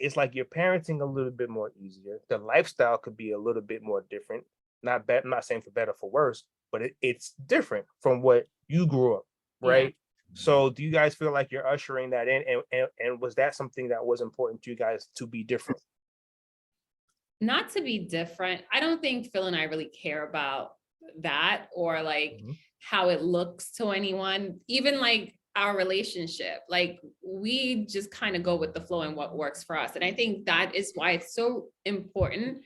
A: it's like you're parenting a little bit more easier. The lifestyle could be a little bit more different. Not bad, I'm not saying for better, for worse, but it's different from what you grew up, right? So do you guys feel like you're ushering that in? And was that something that was important to you guys to be different?
C: Not to be different. I don't think Phil and I really care about that or like how it looks to anyone, even like our relationship. Like we just kind of go with the flow and what works for us. And I think that is why it's so important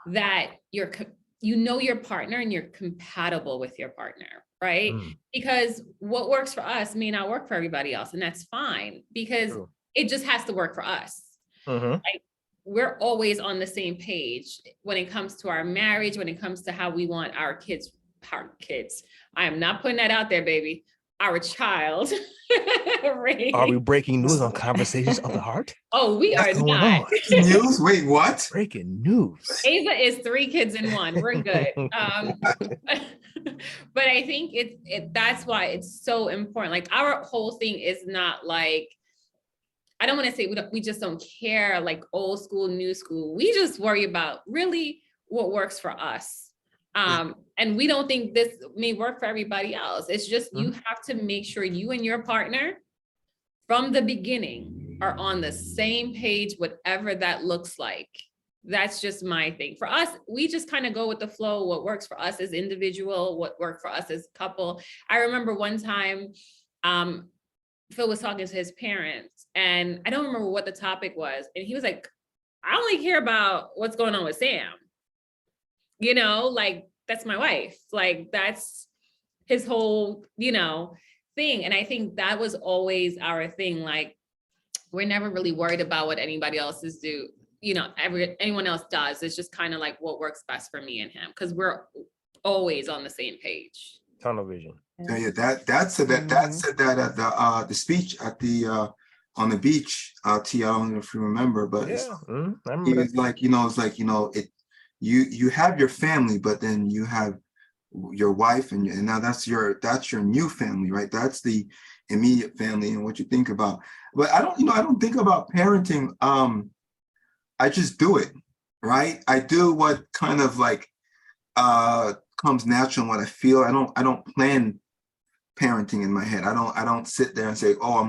C: that your partner and you're compatible with your partner, right? Because what works for us may not work for everybody else, and that's fine, because it just has to work for us. Like we're always on the same page when it comes to our marriage, when it comes to how we want our kids. I am not putting that out there, baby. Our child.
A: Are we breaking news on Conversations of the Heart?
C: Oh, we are not.
B: Breaking news? Wait, what?
A: Breaking news.
C: Ava is 3 kids in one. We're good. But I think that's why it's so important. Like our whole thing is not like, I don't want to say we just don't care, like old school, new school. We just worry about really what works for us. And we don't think this may work for everybody else. It's just, you have to make sure you and your partner from the beginning are on the same page, whatever that looks like. That's just my thing. For us, we just kind of go with the flow, what works for us as individual, what worked for us as couple. I remember one time, Phil was talking to his parents, and I don't remember what the topic was. And he was like, I only care about what's going on with Sam. Like that's my wife. Like that's his whole, thing. And I think that was always our thing. Like, we're never really worried about what anybody else is do, anyone else does. It's just kind of like what works best for me and him, because we're always on the same page.
A: Tunnel vision.
B: Yeah, that said that at the speech at the on the beach. T, I don't know if you remember, but
A: Yeah, I
B: he
A: remember
B: was like, it's like, you have your family, but then you have your wife, and now that's your new family, right? That's the immediate family and what you think about. But I don't think about parenting. I just do it, right? I do what kind of like comes natural and what I feel. I don't plan parenting in my head. I don't sit there and say, oh,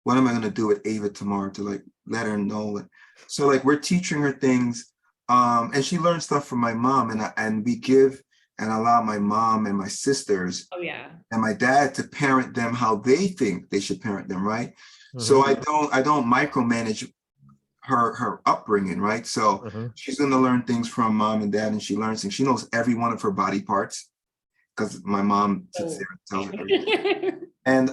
B: what am I gonna do with Ava tomorrow to like let her know. So like we're teaching her things, and she learns stuff from my mom, and we give and allow my mom and my sisters
C: Oh yeah.
B: and my dad to parent them how they think they should parent them, right? So I don't micromanage her upbringing, right? So she's gonna learn things from mom and dad, and she learns things. She knows every one of her body parts because my mom sits there and tells her everything. And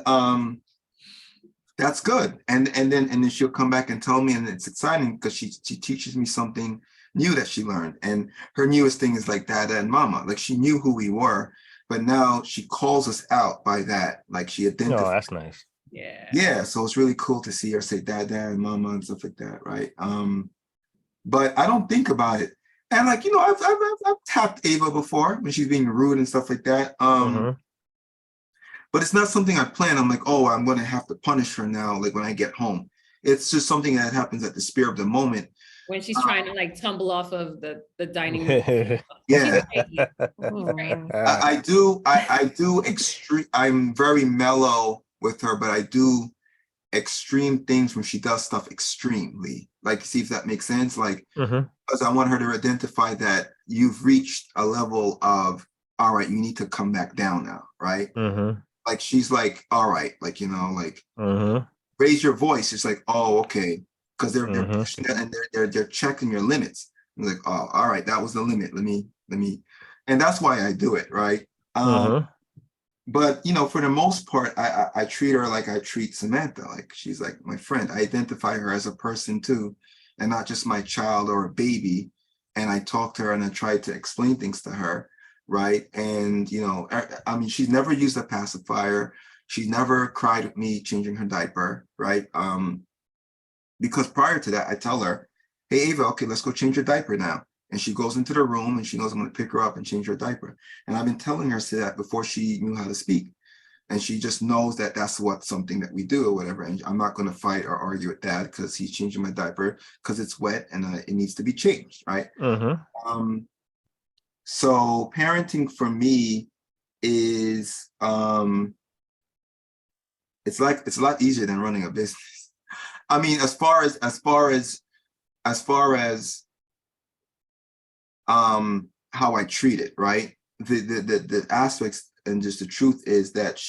B: that's good. And then she'll come back and tell me, and it's exciting because she teaches me something new that she learned. And her newest thing is like Dada and Mama. Like she knew who we were, but now she calls us out by that. Like she identifies.
A: Oh, that's nice.
B: Yeah, so it's really cool to see her say Dada and Mama and stuff like that, right? But I don't think about it. And like, I've tapped Ava before when she's being rude and stuff like that. But it's not something I plan. I'm like, oh, I'm going to have to punish her now, like when I get home. It's just something that happens at the spur of the moment.
C: When she's trying to like tumble off of the dining room.
B: Yeah. I do I'm very mellow with her, but I do extreme things when she does stuff extremely. Like, see if that makes sense. Like, because I want her to identify that you've reached a level of, all right, you need to come back down now, right? Like she's like, all right, like, raise your voice. It's like, oh, okay, because they're pushing that, and they're checking your limits. I'm like, oh, all right, that was the limit. Let me, and that's why I do it, right? But for the most part, I treat her like I treat Samantha. Like she's like my friend. I identify her as a person too, and not just my child or a baby. And I talk to her and I try to explain things to her, right? And I mean, she's never used a pacifier. She's never cried with me changing her diaper, right? Because prior to that, I tell her, hey, Ava, okay, let's go change your diaper now. And she goes into the room and she knows I'm going to pick her up and change her diaper. And I've been telling her that before she knew how to speak. And she just knows that that's something that we do or whatever. And I'm not going to fight or argue with Dad because he's changing my diaper because it's wet and it needs to be changed, right? So parenting for me is it's a lot easier than running a business. I mean, as far as how I treat it, right? The aspects and just the truth is that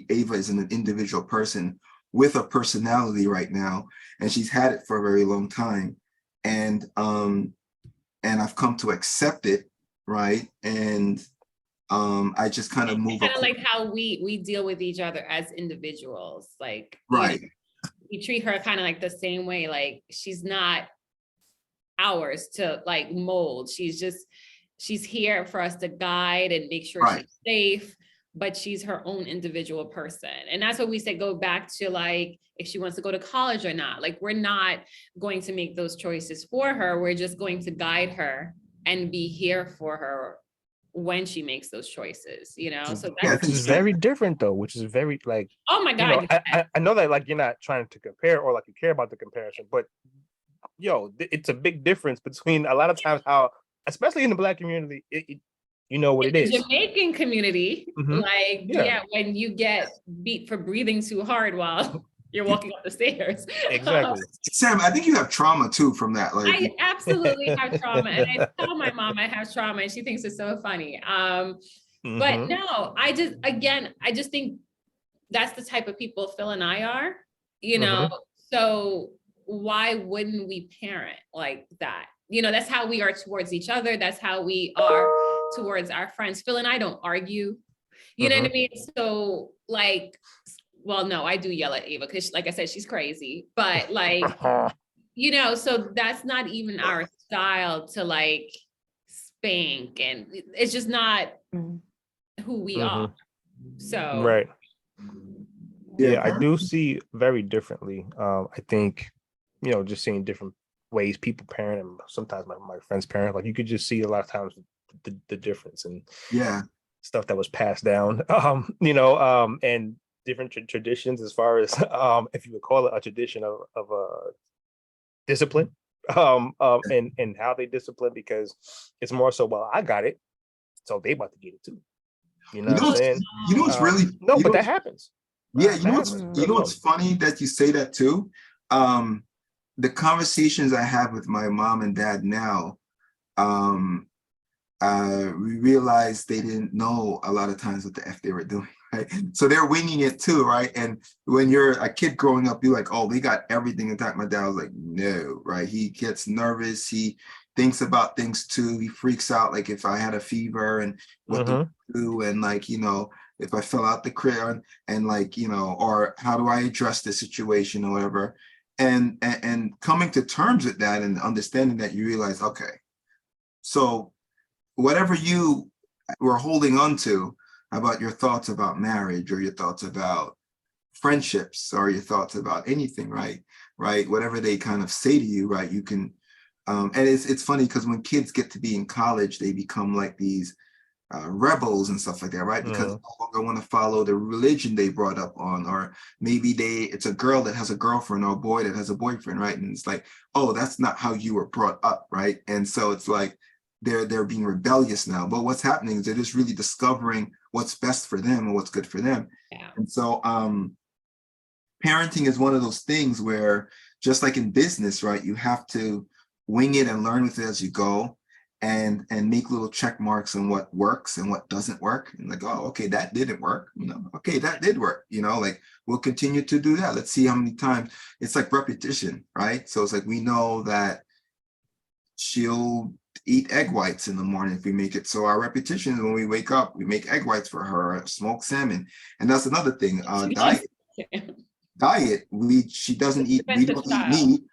B: Ava is an individual person with a personality right now, and she's had it for a very long time. And I've come to accept it, right? And I just kind of move
C: kind of like how we deal with each other as individuals, like
B: right.
C: We treat her kind of like the same way. Like she's not ours to like mold. She's here for us to guide and make sure she's safe, but she's her own individual person. And that's what we say, go back to like, if she wants to go to college or not. Like we're not going to make those choices for her. We're just going to guide her and be here for her when she makes those choices, So
A: which is very different though, which is very like,
C: oh my God.
A: I know that like you're not trying to compare or like you care about the comparison, but it's a big difference between a lot of times how, especially in the Black community, what it is.
C: Jamaican community, when you get beat for breathing too hard while you're walking up the stairs.
A: Exactly.
B: Sam, I think you have trauma too from that. Like
C: I absolutely have trauma. And I tell my mom I have trauma and she thinks it's so funny. But no, I just think that's the type of people Phil and I are, so why wouldn't we parent like that? That's how we are towards each other. That's how we are towards our friends. Phil and I don't argue. You know what I mean? So like, well, no, I do yell at Ava because like I said, she's crazy, but like, you know, so that's not even our style to like spank, and it's just not
D: Mhm.
C: who we
A: Mhm.
C: are. So
A: Right.
B: Yeah,
A: Yeah, I do see very differently. I think, just seeing different ways people parent, and sometimes my friends parent, like you could just see a lot of times the difference and
B: yeah,
A: stuff that was passed down, and different traditions as far as if you would call it a tradition of discipline, and how they discipline, because it's more so, well, I got it, so they about to get it too. You know
B: you
A: what
B: know
A: I'm
C: oh
B: what's
A: saying?
B: you know what's really
A: No,
B: you
A: but
B: know
A: that happens.
B: yeah,
A: That happens
B: you
A: real
B: know what's
A: close.
B: funny that you say that too. Um, the conversations I have with my mom and dad now, um, we realized they didn't know a lot of times what the F they were doing, right? So they're winging it too, right? And when you're a kid growing up, you're like, oh, they got everything intact. My dad was like, no, right? He gets nervous. He thinks about things too. He freaks out, like if I had a fever and what to
A: Mhm.
B: do, and like, if I fell out the crib and like, or how do I address the situation or whatever. And coming to terms with that and understanding that, you realize, okay, so whatever you were holding on to about your thoughts about marriage, or your thoughts about friendships, or your thoughts about anything, right, whatever they kind of say to you, right, you can and it's funny because when kids get to be in college, they become like these rebels and stuff like that, right? Because they
A: Mhm.
B: no longer want to follow the religion they brought up on, or maybe it's a girl that has a girlfriend, or a boy that has a boyfriend, right? And it's like, oh, that's not how you were brought up, right? And so it's like they're being rebellious now. But what's happening is they're just really discovering what's best for them and what's good for them.
C: yeah.
B: And so parenting is one of those things where, just like in business, right, you have to wing it and learn with it as you go, and make little check marks on what works and what doesn't work, and like, oh, okay, that didn't work, okay, that did work, like we'll continue to do that. Let's see how many times. It's like repetition, right? So it's like, we know that she'll eat egg whites in the morning if we make it. So our repetition is, when we wake up, we make egg whites for her, smoked salmon. And that's another thing, diet, she doesn't eat, we
C: Defensive
B: don't eat
C: style.
B: meat.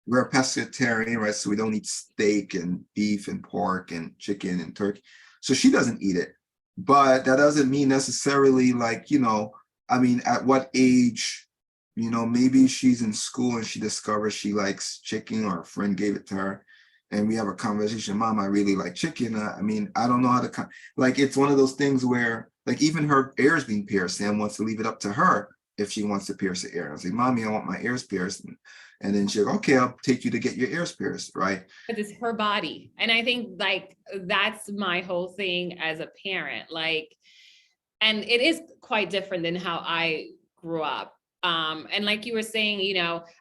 B: We're a pescatarian, right? So we don't eat steak and beef and pork and chicken and turkey. So she doesn't eat it. But that doesn't mean necessarily, like, I mean, at what age, maybe she's in school and she discovers she likes chicken, or a friend gave it to her. And we have a conversation, Mom, I really like chicken. I mean, I don't know how to, like, it's one of those things where, like, even her ears being pierced, Sam wants to leave it up to her if she wants to pierce the ear. I was like, Mommy, I want my ears pierced. And then she'll go, okay, I'll take you to get your ears pierced, right?
C: Because it's her body. And I think like that's my whole thing as a parent. Like, and it is quite different than how I grew up. And like you were saying,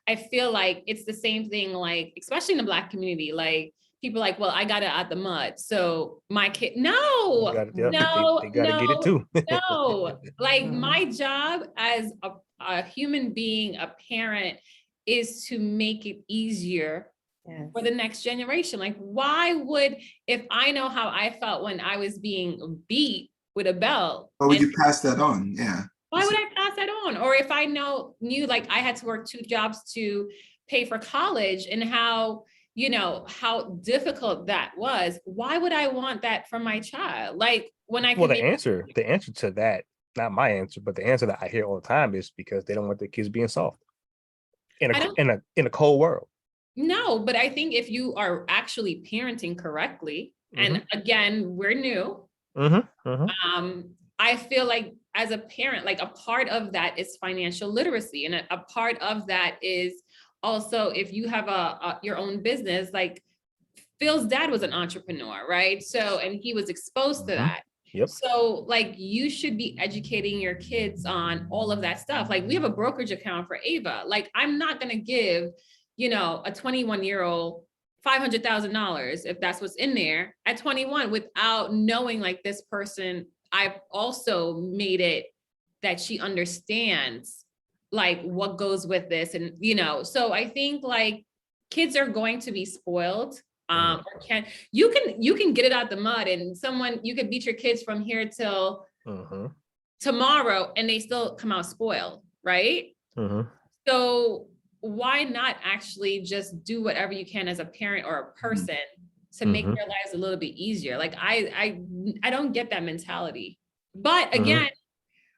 C: I feel like it's the same thing, like, especially in the Black community, like people like, well, I got it out the mud. So my kid,
A: You
C: no,
A: got it. Yep.
C: no,
A: They got to get it
C: no,
A: too.
C: no. Like
D: Mhm.
C: my job as a human being, a parent, is to make it easier
D: Yes.
C: for the next generation. Like, why would, if I know how I felt when I was being beat with a belt,
B: Or would
C: and
B: you pass that on? Yeah.
C: why would I pass that on? Or if I knew like I had to work 2 jobs to pay for college, and how how difficult that was, why would I want that for my child? Like, when I
A: Well,
C: can
A: the
C: make
A: answer to that, not my answer, but the answer that I hear all the time, is because they don't want their kids being soft in a
C: I don't
A: in a cold world.
C: know, but I think if you are actually parenting correctly,
A: Mm-hmm.
C: and again, we're new,
A: Mm-hmm. Mm-hmm.
C: I feel like as a parent, like a part of that is financial literacy. And a part of that is also, if you have your own business, like Phil's dad was an entrepreneur, right? So, and he was exposed to
A: Mm-hmm.
C: that.
A: Yep.
C: So like, you should be educating your kids on all of that stuff. Like, we have a brokerage account for Ava. Like, I'm not going to give, a 21-year-old $500,000 if that's what's in there at 21 without knowing, like, this person, I've also made it that she understands like what goes with this. And, so I think like kids are going to be spoiled.
A: Mhm.
C: Or you can get it out the mud, and you can beat your kids from here till
A: Mm-hmm.
C: tomorrow and they still come out spoiled, right? So why not actually just do whatever you can as a parent or a person to make their lives a little bit easier? Like I don't get that mentality. But again,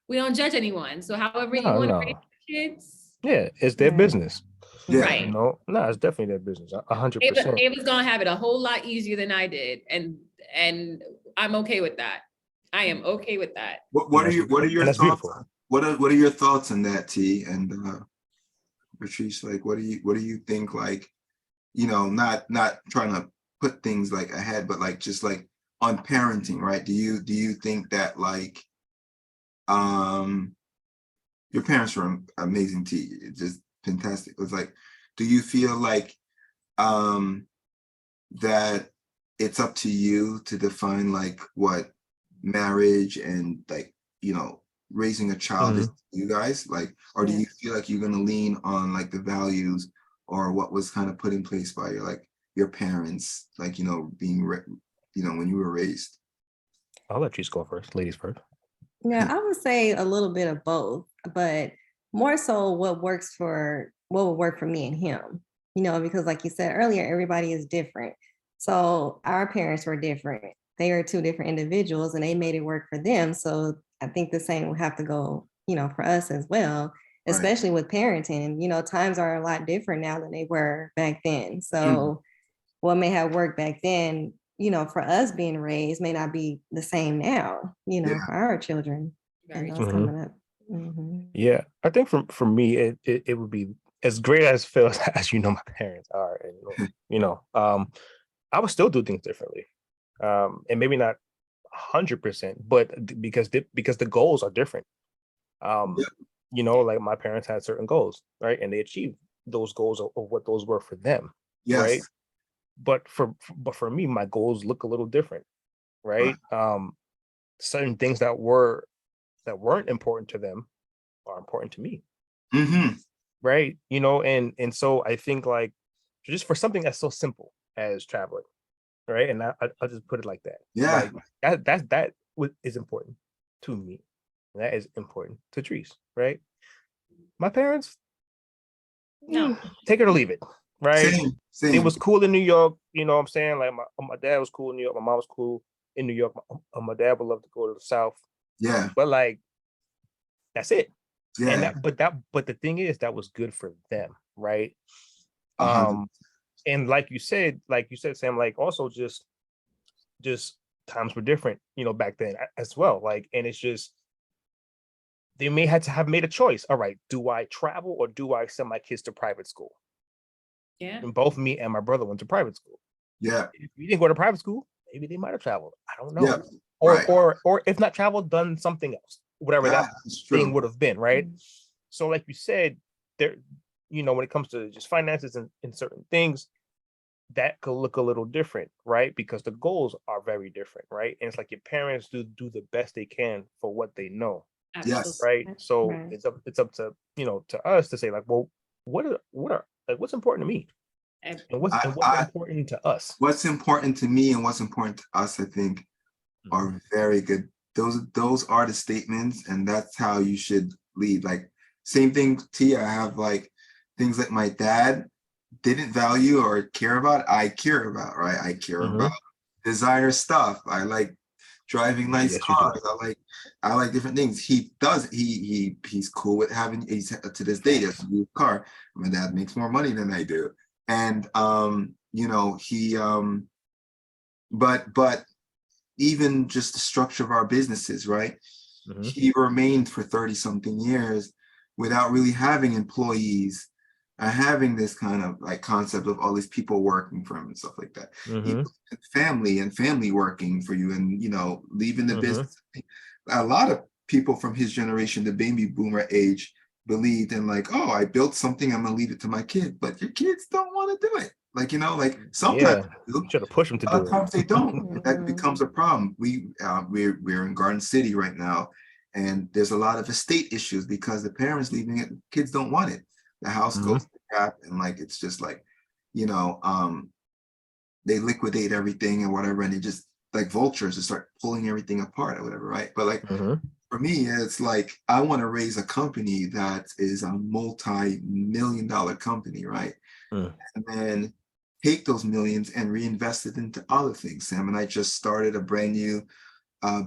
C: we don't judge anyone. So however you want to raise your kids.
A: Yeah, it's their business.
B: Yeah.
C: Right.
A: You know, no, it's definitely their business. 100%.
C: Ava's gonna have it a whole lot easier than I did. And I'm okay with that. I am okay with that.
B: What are your
A: that's
B: thoughts?
A: beautiful.
B: What are your thoughts on that, T and Patrice? Like, what do you think? Like, you know, not trying to put things like ahead, but like just like on parenting, right? Do you think that like, your parents were amazing, T. It's just fantastic. It's like, do you feel like that it's up to you to define like what marriage and like, you know, raising a child is to you guys, like, or do you feel like you're going to lean on like the values or what was kind of put in place by your parents, like, you know, being you know, when you were raised?
A: I'll let you go first, ladies first.
D: Yeah, I would say a little bit of both, but more so what will work for me and him, you know, because like you said earlier, everybody is different. So our parents were different. They are two different individuals and they made it work for them. So I think the same will have to go, you know, for us as well, especially with parenting. You know, times are a lot different now than they were back then. So what may have worked back then, you know, for us being raised may not be the same now, you know, for our children and those coming up.
A: Yeah, I think for me, it would be as great as Phil, as you know, my parents are, and you know, I would still do things differently, and maybe not 100%, but because the goals are different. You know, like my parents had certain goals, right, and they achieved those goals of what those were for them, right. But for me, my goals look a little different, right. Certain things that weren't important to them are important to me, right. You know, and so I think like just for something that's so simple as traveling, right, and I'll just put it like that. Like that is important to me. That is important to Treese, right? My parents,
C: No.
A: take it or leave it, right?
B: Same.
A: It was cool in New York, you know what I'm saying? Like my dad was cool in New York, my mom was cool in New York. My dad would love to go to the South.
B: Yeah.
A: But like that's it.
B: Yeah.
A: And but the thing is that was good for them, right?
B: 100%.
A: And like you said, Sam, like also just times were different, you know, back then as well. Like, and it's just they may have to have made a choice. All right, do I travel or do I send my kids to private school?
C: Yeah.
A: And both me and my brother went to private school.
B: Yeah.
A: If we didn't go to private school, maybe they might have traveled. I don't know.
B: Yeah.
A: Or if not traveled, done something else, whatever that thing would have been, right? So like you said, there, you know, when it comes to just finances and certain things, that could look a little different, right? Because the goals are very different, right? And it's like your parents do the best they can for what they know.
B: Yes.
A: Right. So it's up to, you know, to us to say like, well, what are like what's important to me? And what's important to us?
B: What's important to me and what's important to us, I think, are very good. Those are the statements, and that's how you should lead. Like same thing, T. I have like things that my dad didn't value or care about. I care about, right? I care about designer stuff. I like driving nice cars. I like different things. He does. He's cool with having. He's to this day has a new car. My dad makes more money than I do, and you know, he but even just the structure of our businesses, right? He remained for 30 something years without really having employees, having this kind of like concept of all these people working for him and stuff like that. Family working for you, and you know, leaving the business. A lot of people from his generation, the baby boomer age, believed in like, oh, I built something, I'm gonna leave it to my kid, but your kids don't want to do it. Like, you know, like sometimes
A: you should have pushed them to do it.
B: Sometimes they don't. That becomes a problem. We're in Garden City right now, and there's a lot of estate issues because the parents leaving it, kids don't want it. The house goes to crap, and like it's just like, you know, they liquidate everything and whatever, and they just like vultures to start pulling everything apart or whatever, right? But like For me, it's like I want to raise a company that is a multi-million-dollar company, right?
A: Mm.
B: And then take those millions and reinvest it into other things. Sam and I just started a brand new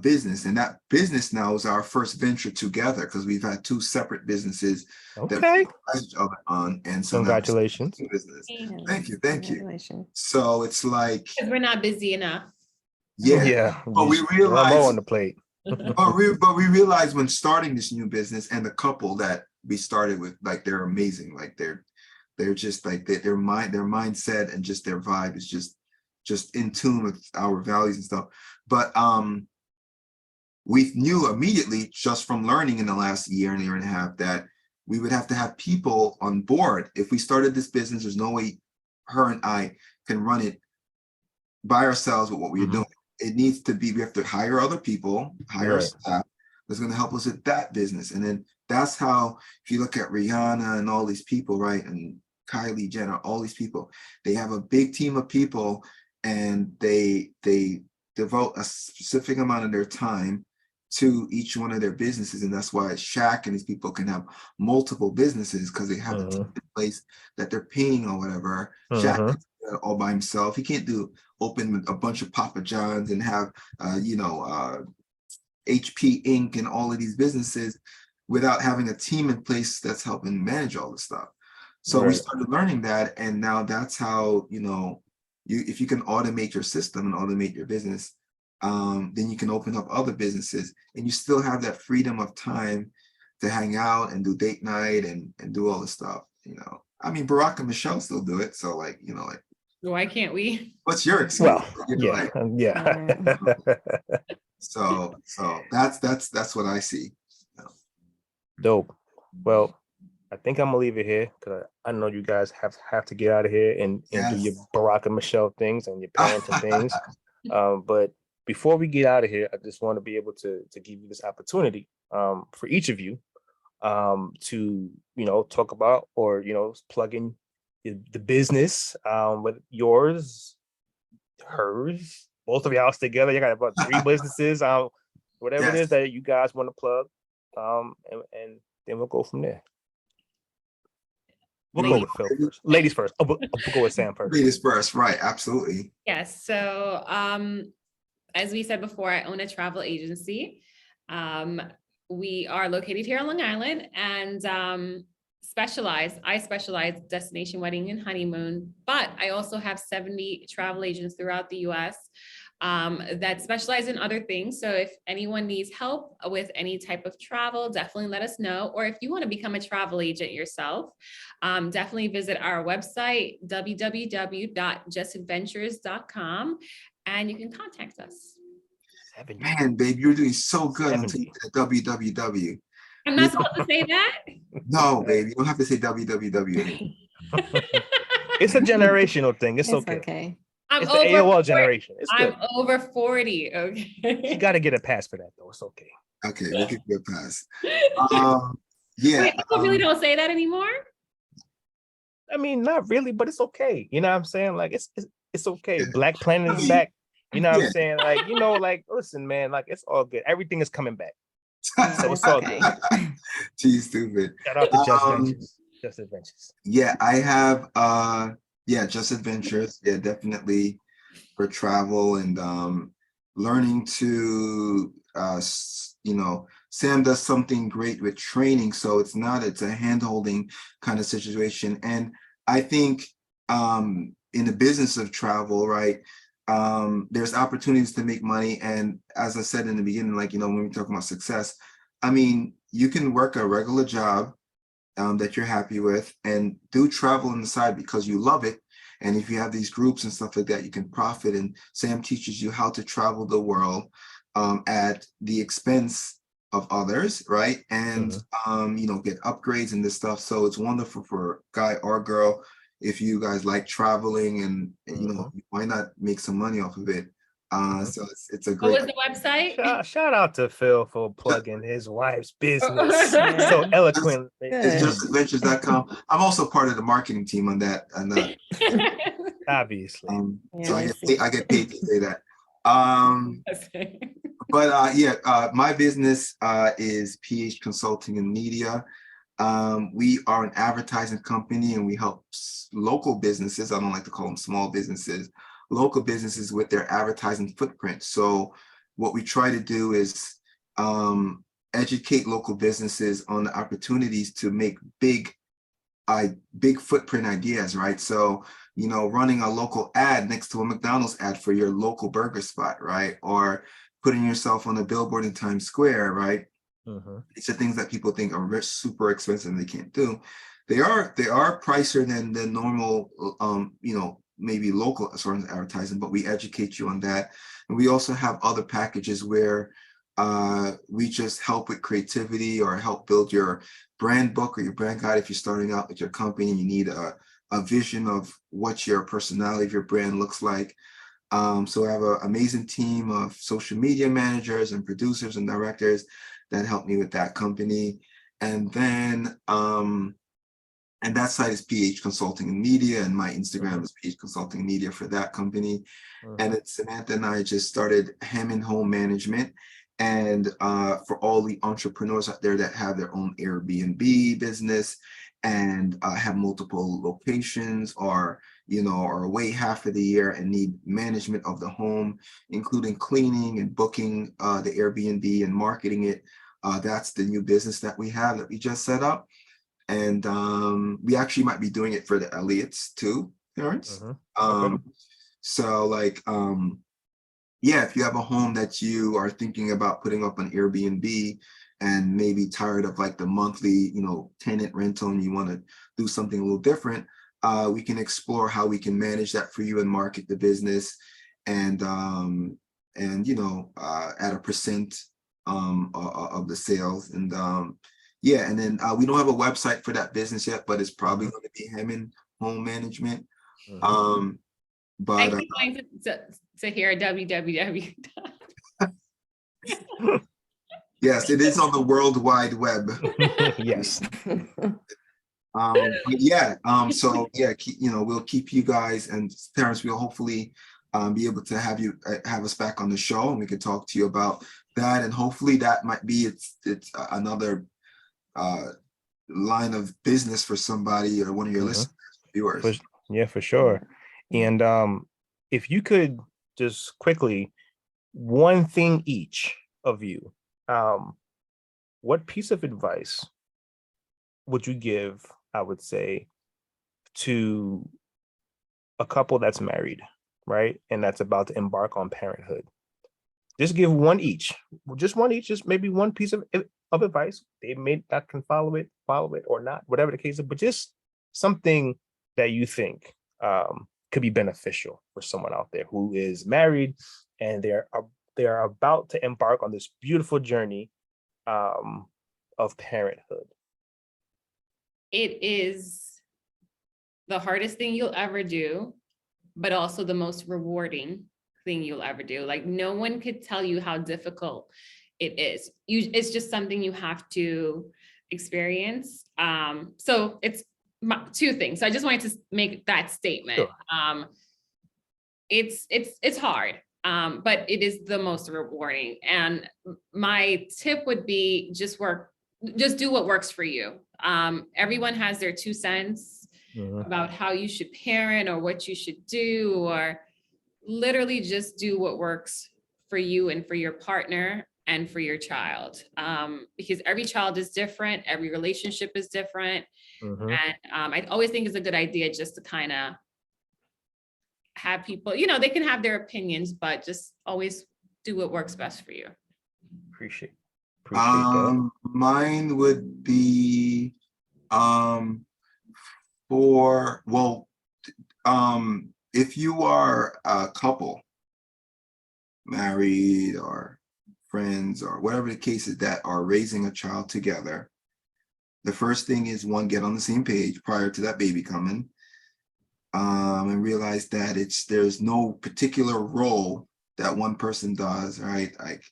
B: business, and that business now is our first venture together because we've had two separate businesses that we
A: Okay.
B: advise each other on, and so now it's
A: Congratulations.
B: a business.
D: Yes,
B: Thank you.
D: congratulations.
B: So it's like,
C: Because we're not busy enough.
B: yeah,
A: Yeah.
B: but we
A: Got more
B: realize,
A: on the plate.
B: but we realized when starting this new business, and the couple that we started with, like, they're amazing. Like they're just like their mindset and just their vibe is just in tune with our values and stuff. But we knew immediately just from learning in the last year and a half that we would have to have people on board. If we started this business, there's no way her and I can run it by ourselves with what we're doing. It needs to be, we have to hire other people, hire a
A: Right.
B: staff that's going to help us with that business. And then that's how, if you look at Rihanna and all these people, right, and Kylie Jenner, all these people, they have a big team of people, and they devote a specific amount of their time to each one of their businesses. And that's why Shaq and these people can have multiple businesses, because they have a team in place that they're paying or whatever. Shaq can do that all by himself. He can't open a bunch of Papa John's and have HP Inc. and all of these businesses without having a team in place that's helping manage all this stuff. So we
A: Right.
B: started learning that, and now that's how, if you can automate your system and automate your business, then you can open up other businesses, and you still have that freedom of time to hang out and do date night and do all this stuff. I mean, Barack and Michelle still do it. So like,
C: Why can't we?
B: what's your excuse?
A: Well, yeah. Yeah.
B: So that's what I see.
A: Dope. Well, I think I'm gonna leave it here because I know you guys have to get out of here and do your
B: Yes.
A: Barack and Michelle things and your parenting things. But before we get out of here, I just want to be able to give you this opportunity for each of you to talk about or plug in the business with yours, hers, both of y'all together. You got about 3 businesses, whatever it is that you guys want to plug, and then we'll go from there. We'll go with Phil first. Ladies first. We'll go with Sam first.
B: Ladies first, right? Absolutely.
C: Yes. So as we said before, I own a travel agency. We are located here on Long Island, and I specialize destination wedding and honeymoon, but I also have 70 travel agents throughout the US that specialize in other things. So if anyone needs help with any type of travel, definitely let us know. Or if you want to become a travel agent yourself, definitely visit our website, www.justadventures.com, and you can contact us.
A: 70.
B: Man, babe, you're doing so good until
A: 70.
B: you get www.
C: I'm not supposed to say that?
B: No, babe, you don't have to say www anymore.
A: It's a generational thing. It's
D: It's
A: okay.
D: okay.
C: I'm
A: It's the
C: over
A: AOL
C: 40.
A: generation. It's good.
C: I'm over 40.
A: You
C: Okay.
A: got to get a pass for that, though. It's okay.
B: Okay, we'll give you a pass.
C: Wait, people really don't say that anymore?
A: I mean, not really, but it's okay. You know what I'm saying? Like, it's okay.
B: Yeah.
A: Black Planet
B: I
A: is
B: mean,
A: back. You know what
B: yeah.
A: I'm saying? Like, listen, man, like, it's all good. Everything is coming back. So it's
D: It's
A: all
D: okay.
A: good.
B: Too stupid.
A: Shout out to Just Ventures. Just Adventures.
B: Yeah, I have Just Adventures. Yeah, definitely for travel and learning to Sam does something great with training, so it's a hand-holding kind of situation. And I think in the business of travel, right, there's opportunities to make money. And as I said in the beginning, like, when we talk about success, I mean, you can work a regular job that you're happy with and do travel on the side because you love it. And if you have these groups and stuff like that, you can profit. And Sam teaches you how to travel the world at the expense of others, right? And get upgrades and this stuff. So it's wonderful for guy or girl. If you guys like traveling and why not make some money off of it? So it's a
C: What
B: great.
C: was the website?
A: Shout out to Phil for plugging his wife's business so eloquently.
B: It's justadventures.com. I'm also part of the marketing team on that.
A: Obviously.
B: So I get paid to say that. My business is PH Consulting and Media. We are an advertising company and we help local businesses, I don't like to call them small businesses, local businesses with their advertising footprint. So what we try to do is educate local businesses on the opportunities to make big footprint ideas, right? So, running a local ad next to a McDonald's ad for your local burger spot, right? Or putting yourself on a billboard in Times Square, right? These are things that people think are super expensive and they can't do. They are pricier than the normal, maybe local as far as advertising, but we educate you on that. And we also have other packages where we just help with creativity or help build your brand book or your brand guide. If you're starting out with your company and you need a vision of what your personality of your brand looks like. So I have an amazing team of social media managers and producers and directors that help me with that company. And then, and that site is PH Consulting and Media, and my Instagram is PH Consulting and Media for that company. And then Samantha and I just started Hammond Home Management. And for all the entrepreneurs out there that have their own Airbnb business and have multiple locations or are away half of the year and need management of the home, including cleaning and booking the Airbnb and marketing it. That's the new business that we have that we just set up. And we actually might be doing it for the Elliots too, parents.
A: Okay.
B: So if you have a home that you are thinking about putting up on Airbnb and maybe tired of like the monthly, tenant rental and you want to do something a little different, we can explore how we can manage that for you and market the business and at a percent of the sales. And and then we don't have a website for that business yet, but it's probably going to be Hammond Home Management. But
C: I keep going to hear www.
B: Yes, it is on the World Wide Web.
A: Yes.
B: We'll keep you guys and parents. We'll hopefully be able to have us back on the show, and we can talk to you about that. And hopefully that might be it's another line of business for somebody or one of your listeners, viewers.
A: For sure. And if you could just quickly, one thing each of you, what piece of advice would you give, I would say, to a couple that's married, right? And that's about to embark on parenthood? Just give one each, just maybe one piece of advice. They may not can follow it or not, whatever the case is, but just something that you think could be beneficial for someone out there who is married and they are about to embark on this beautiful journey of parenthood.
C: It is the hardest thing you'll ever do, but also the most rewarding thing you'll ever do. Like, no one could tell you how difficult it is. It's just something you have to experience. So it's two things. So I just wanted to make that statement.
A: Sure.
C: It's hard, but it is the most rewarding. And my tip would be just do what works for you. Everyone has their 2 cents about how you should parent or what you should do, or literally just do what works for you and for your partner and for your child. Because every child is different, every relationship is different. And I always think it's a good idea just to kind of have people, they can have their opinions, but just always do what works best for you.
A: Appreciate that.
B: Mine would be if you are a couple, married or friends or whatever the case is, that are raising a child together, the first thing is, one, get on the same page prior to that baby coming, and realize that there's no particular role that one person does, right? Like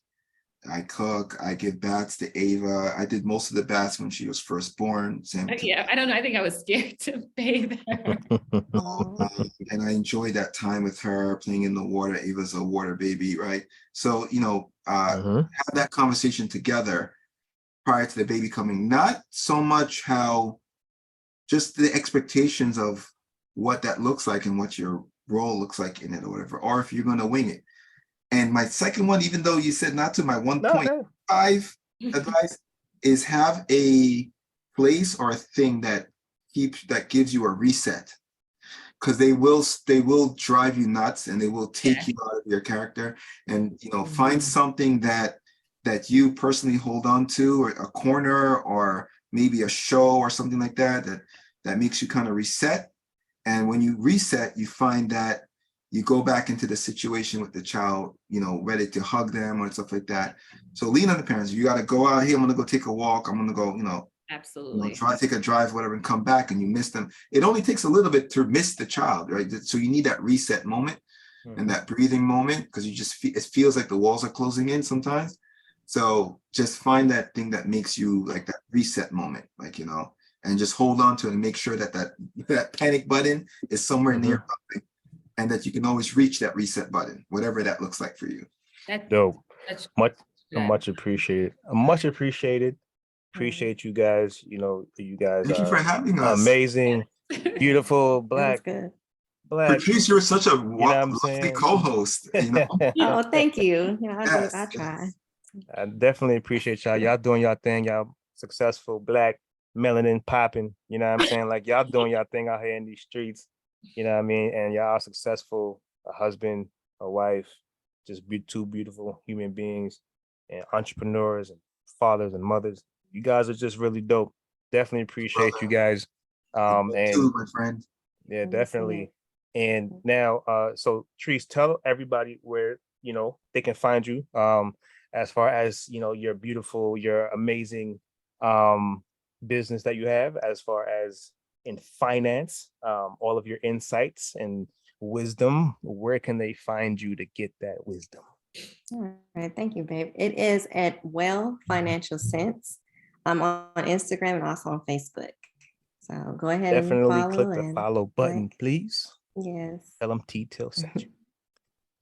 B: I cook, I give baths to Ava. I did most of the baths when she was first born. Same thing.
C: Yeah, I don't know. I think I was scared to bathe her.
D: Oh,
B: And I enjoyed that time with her playing in the water. Ava's a water baby, right? So,
A: Mhm.
B: have that conversation together prior to the baby coming. Not so much how just the expectations of what that looks like and what your role looks like in it or whatever, or if you're going to wing it. And my second one, even though you said not to, my
A: No, no.
B: 1.5 advice is have a place or a thing that gives you a reset, because they will drive you nuts and they will take
C: Yeah.
B: you out of your character. And find something that you personally hold on to, or a corner, or maybe a show or something like that that makes you kind of reset. And when you reset, you find that you go back into the situation with the child, ready to hug them or stuff like that. So lean on the parents. You got to go out. Hey, I'm going to go take a walk. I'm going to go,
C: Absolutely.
B: try to take a drive, whatever, and come back, and you miss them. It only takes a little bit to miss the child, right? So you need that reset moment and that breathing moment, because it feels like the walls are closing in sometimes. So just find that thing that makes you like that reset moment, and just hold on to it and make sure that panic button is somewhere near something, and that you can always reach that reset button, whatever that looks like for you.
C: That's
A: Dope.
C: good.
A: Much appreciated. Much appreciated. Appreciate you guys. You guys
B: Thank you for
A: are
B: having us.
A: amazing, beautiful,
D: that was
A: black,
D: good.
B: Patrice, you're such a
A: I'm
B: lovely
A: saying?
B: co-host.
D: Oh, thank you. I
B: Yes,
D: try.
A: I definitely appreciate y'all. Y'all doing y'all thing. Y'all successful, black, melanin popping. You know what I'm saying? Like y'all doing y'all thing out here in these streets. You know what I mean? And y'all are successful, a husband, a wife, just two beautiful human beings and entrepreneurs and fathers and mothers. You guys are just really dope. Definitely appreciate you guys.
B: you
A: And
B: too, my friend.
A: yeah,
D: Let me see
A: definitely.
D: it.
A: And now, so Trees, tell everybody where they can find you. As far as your amazing business that you have, as far as in finance, all of your insights and wisdom. Where can they find you to get that wisdom?
D: All right, thank you, babe. It is at Well Financial Sense. I'm on Instagram and also on Facebook. So go ahead and
A: Definitely
D: follow
A: click the
D: and
A: follow button,
D: like.
A: please.
D: Yes.
A: Tell them T-Tail sent you.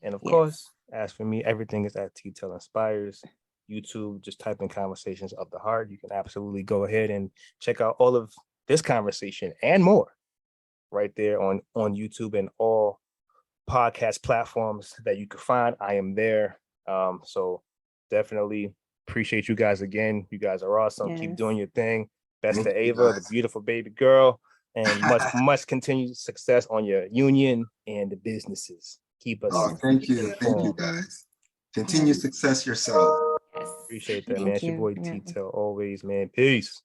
A: And of
D: Yes.
A: course, as for me, everything is at T-Tail Inspires. YouTube, just type in Conversations of the Heart. You can absolutely go ahead and check out all of this conversation and more right there on YouTube and all podcast platforms that you can find. I am there. So definitely appreciate you guys again. You guys are awesome. Keep
D: Yes.
A: doing your thing. Best
B: Thank
A: to
B: you,
A: Ava, the
B: guys.
A: beautiful baby girl, and much continued success on your union and the businesses. Keep us
B: Oh, thank you. Thank you,
A: informed.
B: guys. Continue success yourself.
C: Yes.
A: Appreciate that, man.
D: Thank
A: It's your
D: you.
A: boy
D: Yeah.
A: T-Tail always, man. Peace.